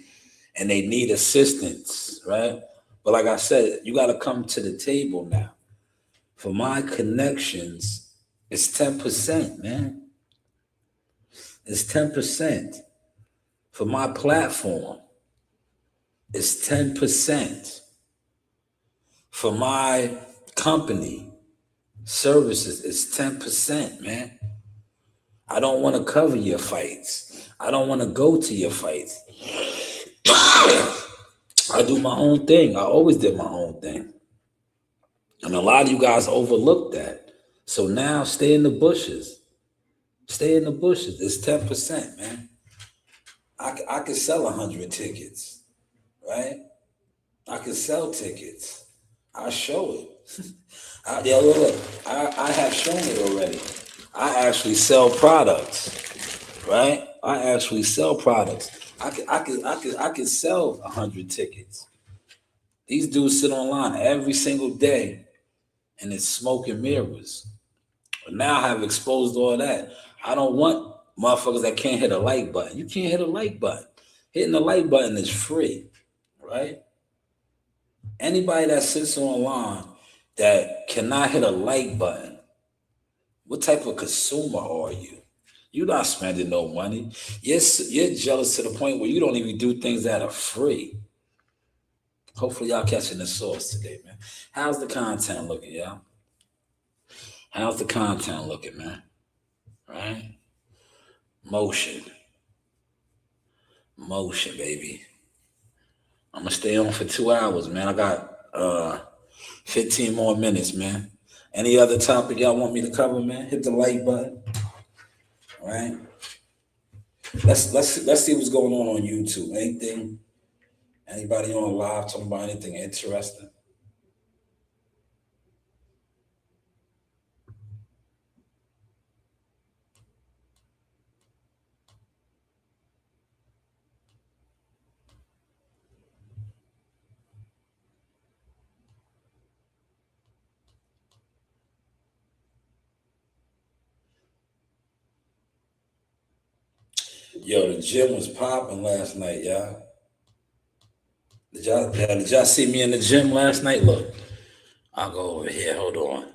and they need assistance, right? But like I said, you got to come to the table now. For my connections, it's 10%, man. It's 10% for my platform. It's 10% for my company services. It's 10%, man. I don't want to cover your fights. I don't want to go to your fights. I do my own thing. I always did my own thing. And a lot of you guys overlooked that. So now stay in the bushes. Stay in the bushes. It's 10%, man. I could sell 100 tickets, right? I could sell tickets. I'll show it. Look, I have shown it already. I actually sell products, right? I actually sell products. I could sell 100 tickets. These dudes sit online every single day, and it's smoke and mirrors. But now I have exposed all that. I don't want motherfuckers that can't hit a like button. You can't hit a like button. Hitting the like button is free, right? Anybody that sits online that cannot hit a like button, what type of consumer are you? You're not spending no money. You're jealous to the point where you don't even do things that are free. Hopefully y'all catching the sauce today, man. How's the content looking, y'all? How's the content looking, man? Right? Motion, baby. I'm gonna stay on for 2 hours, man. I got 15 more minutes, man. Any other topic y'all want me to cover, man? Hit the like button. All right. Let's see what's going on YouTube. Anything? Anybody on live talking about anything interesting? Yo, the gym was popping last night, y'all. Did y'all see me in the gym last night? Look, I'll go over here. Hold on.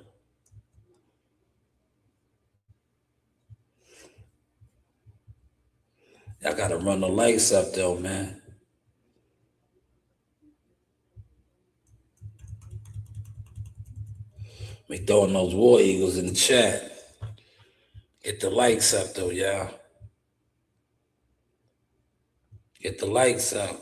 Y'all gotta run the lights up though, man. Me throwing those War Eagles in the chat. Get the likes up though, y'all. Get the likes up.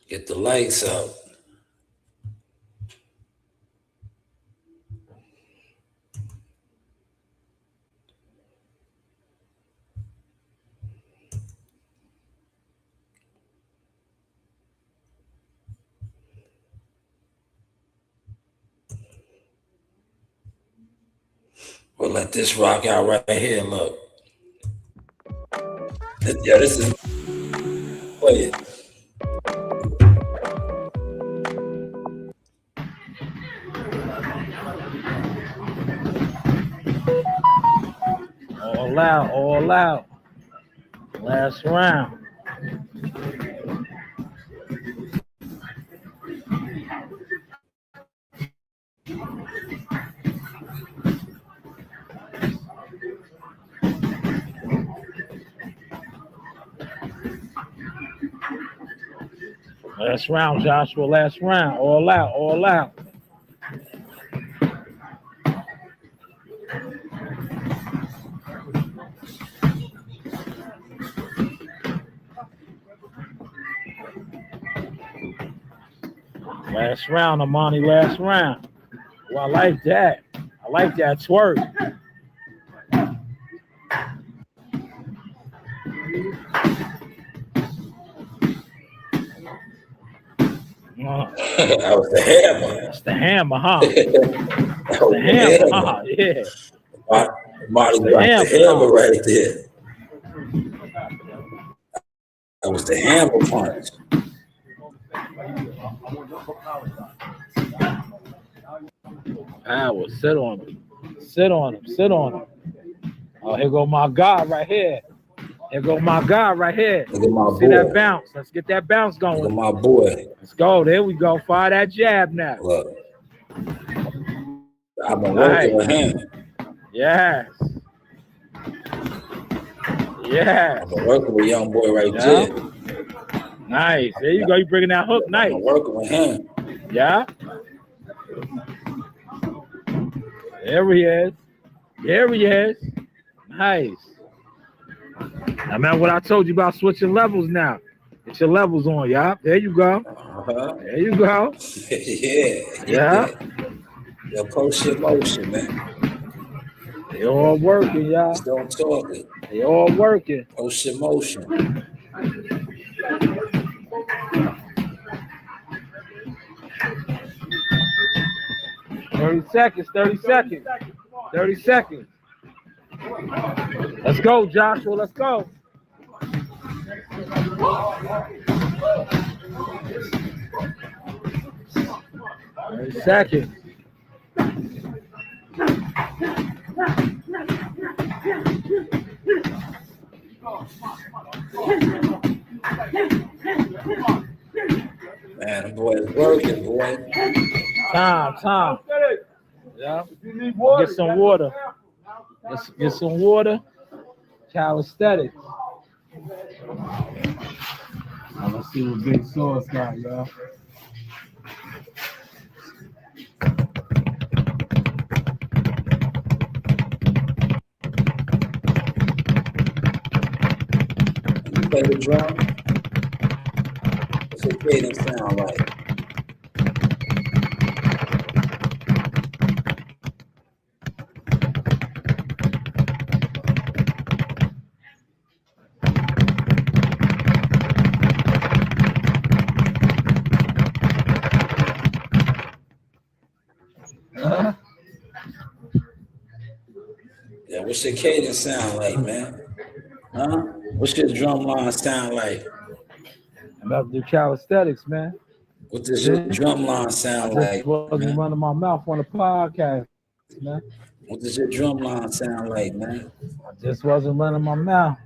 Get the lights up. We'll let this rock out right here. Look. Yeah, this is. Play it. All out. Last round. Last round, Joshua. Last round. All out. Last round, Amani. Last round. Well, I like that. I like that twerk. That was the hammer. That's the hammer, huh? That's the hammer, huh? Yeah. Marty got the hammer right there. That was the hammer punch. Power, sit on him. Oh, here go my God right here. Look at my See boy. that bounce. Let's get that bounce going. Look at my boy. Let's go. There we go. Fire that jab now. Look. I've been working with Nice. him. Yes. Yes. I've been working with young boy right Yeah. there. Nice. There you go. You bringing that hook. I've Nice. been working with him. Yeah. There he is. There he is. Nice. Now, man, what I told you about switching levels now. Get your levels on, y'all. There you go. Uh-huh. There you go. Yeah. Yeah. Yo, post your motion, man. They all working, y'all. Just don't talk it. They all working. Post your motion. Thirty seconds. 30 seconds. 30 seconds. Let's go, Joshua. Let's go. Seconds. Man, the boy is working, boy. Time. Yeah. Get some water. Get some water. Calisthenics. Now let's see what Big Sauce got, y'all. You play the drum. What's your cadence sound like? Yeah, what's your cadence sound like, man? Huh? What's your drum line sound like? I'm about to do calisthenics, man. What does your drum line sound I like? just wasn't Man? running my mouth on the podcast, man. What does your drum line sound like, man? I just wasn't running my mouth.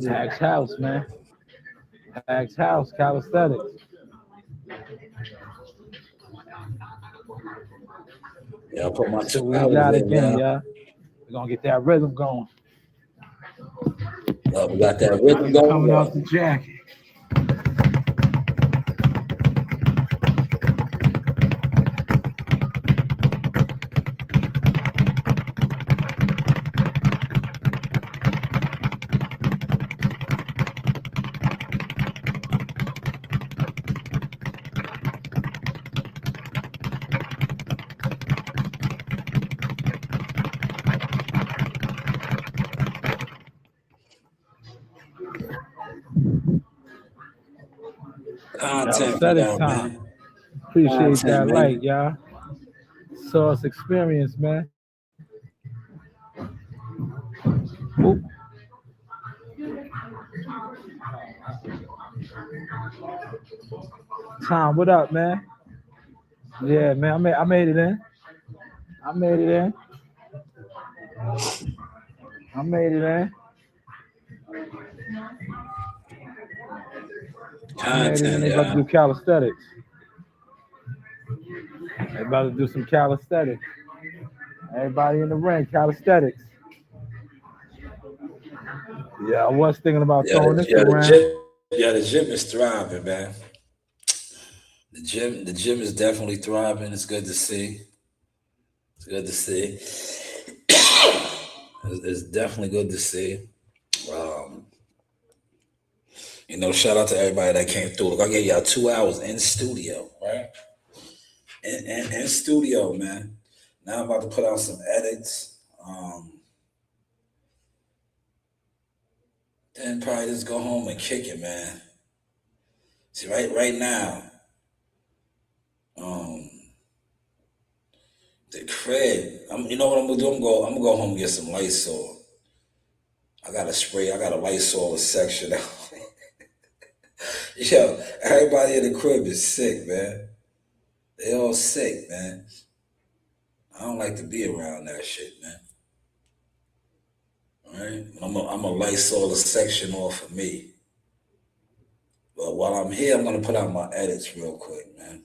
Tax House, man. Tax House, calisthenics. Yeah, I put my So two we hours got in, again, y'all. y'all. We're gonna get that rhythm going. Yeah, we got that rhythm going. Coming off the jacket. Content, That is y'all, time. man. Appreciate Content, that man. light, y'all. Sauce experience, man. Oop. Tom, what up, man? Yeah, man, I made it in. I made it in. Content, They about to do y'all. calisthenics. They about to do some calisthenics. Everybody in the ring, calisthenics. Yeah, I was thinking about throwing this around. The gym is thriving, man. The gym is definitely thriving. It's good to see. It's definitely good to see. You know, shout out to everybody that came through. Look, I gave y'all 2 hours in studio, right? In studio, man. Now I'm about to put out some edits. Then probably just go home and kick it, man. See, right now, the crib. You know what I'm gonna do? I'm gonna go home and get some Lysol. I got a Lysol section out. Yo, everybody in the crib is sick, man. They all sick, man. I don't like to be around that shit, man. All right? I'm a Lysol a section off of me. But while I'm here, I'm gonna put out my edits real quick, man.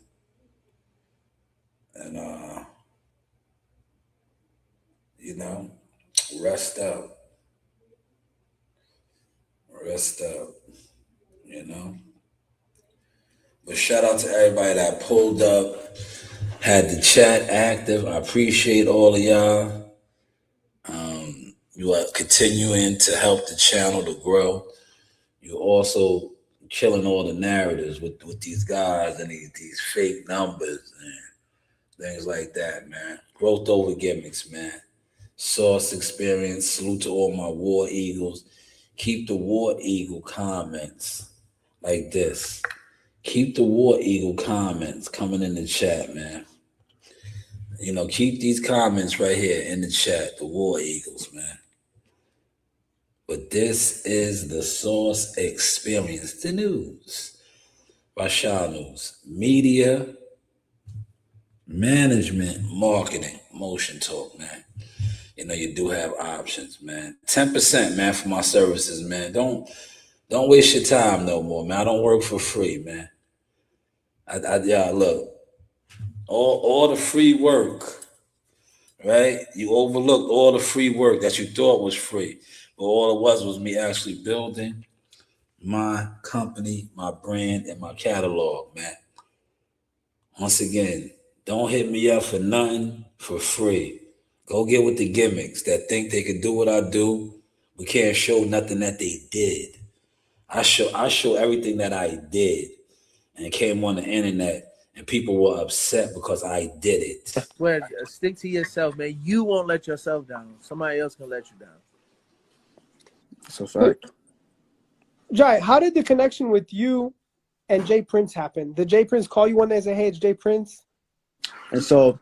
And you know, rest up. Rest up. You know. But shout out to everybody that pulled up, had the chat active. I appreciate all of y'all. You are continuing to help the channel to grow. You're also killing all the narratives with these guys and these fake numbers and things like that, man. Growth over gimmicks, man. Source experience. Salute to all my War Eagles. Keep the War Eagle comments like this. Keep the War Eagle comments coming in the chat, man. You know, keep these comments right here in the chat, the War Eagles, man. But this is the Source Experience, the news by Shanewz. Media, management, marketing, motion talk, man. You know, you do have options, man. 10%, man, for my services, man. Don't waste your time no more, man. I don't work for free, man. Yeah, look, all the free work, right? You overlooked all the free work that you thought was free. But all it was me actually building my company, my brand, and my catalog, man. Once again, don't hit me up for nothing for free. Go get with the gimmicks that think they can do what I do. We can't show nothing that they did. I show everything that I did, and it came on the internet, and people were upset because I did it. Well, stick to yourself, man. You won't let yourself down. Somebody else can let you down. So sorry. Jai, how did the connection with you and Jay Prince happen? Did Jay Prince call you one day and say, "Hey, it's Jay Prince"? And so,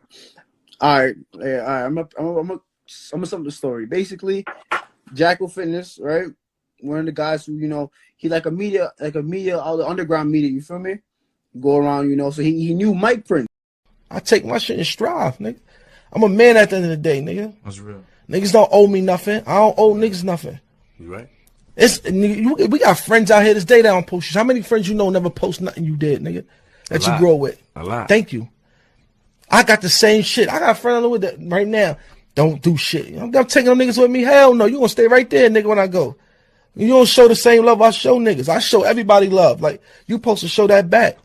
all right. I'm gonna sum up the story. Basically, Jackal Fitness, right? One of the guys who, you know, he like a media, all the underground media. You feel me? Go around, you know. So he knew Mike Prince. I take my shit in strive, nigga. I'm a man at the end of the day, nigga. That's real. Niggas don't owe me nothing. I don't owe niggas nothing. You right? We got friends out here this day that don't post shit. How many friends you know never post nothing you did, nigga? That you grow with. A lot. Thank you. I got the same shit. I got a friend with that right now. Don't do shit. I'm taking them niggas with me. Hell no. You gonna stay right there, nigga, when I go. You don't show the same love I show niggas. I show everybody love. Like, you supposed to show that back.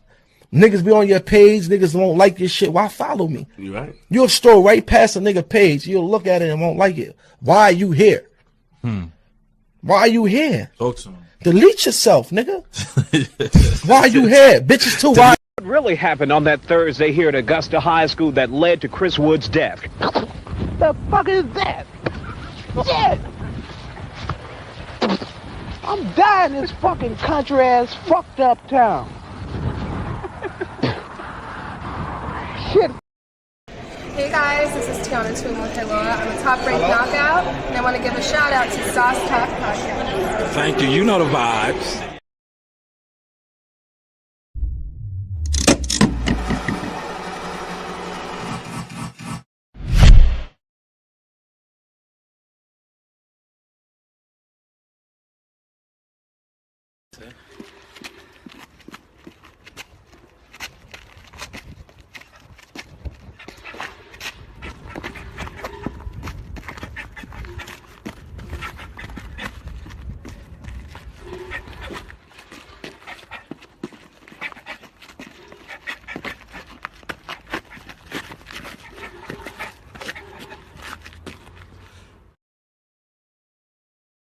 Niggas be on your page. Niggas won't like your shit. Why follow me? You right? You'll stroll right past a nigga page. You'll look at it and won't like it. Why are you here? Why are you here? Talk to him. Delete yourself, nigga. Why are you here? Bitches too. Why? What really happened on that Thursday here at Augusta High School that led to Chris Wood's death? The fuck is that? Shit! I'm dying in this fucking country ass fucked up town. Shit. Hey guys, this is Tiana Tumo-Taylor. I'm a top-ranked knockout, and I want to give a shout-out to Sauce Talk Podcast. Thank you. You know the vibes.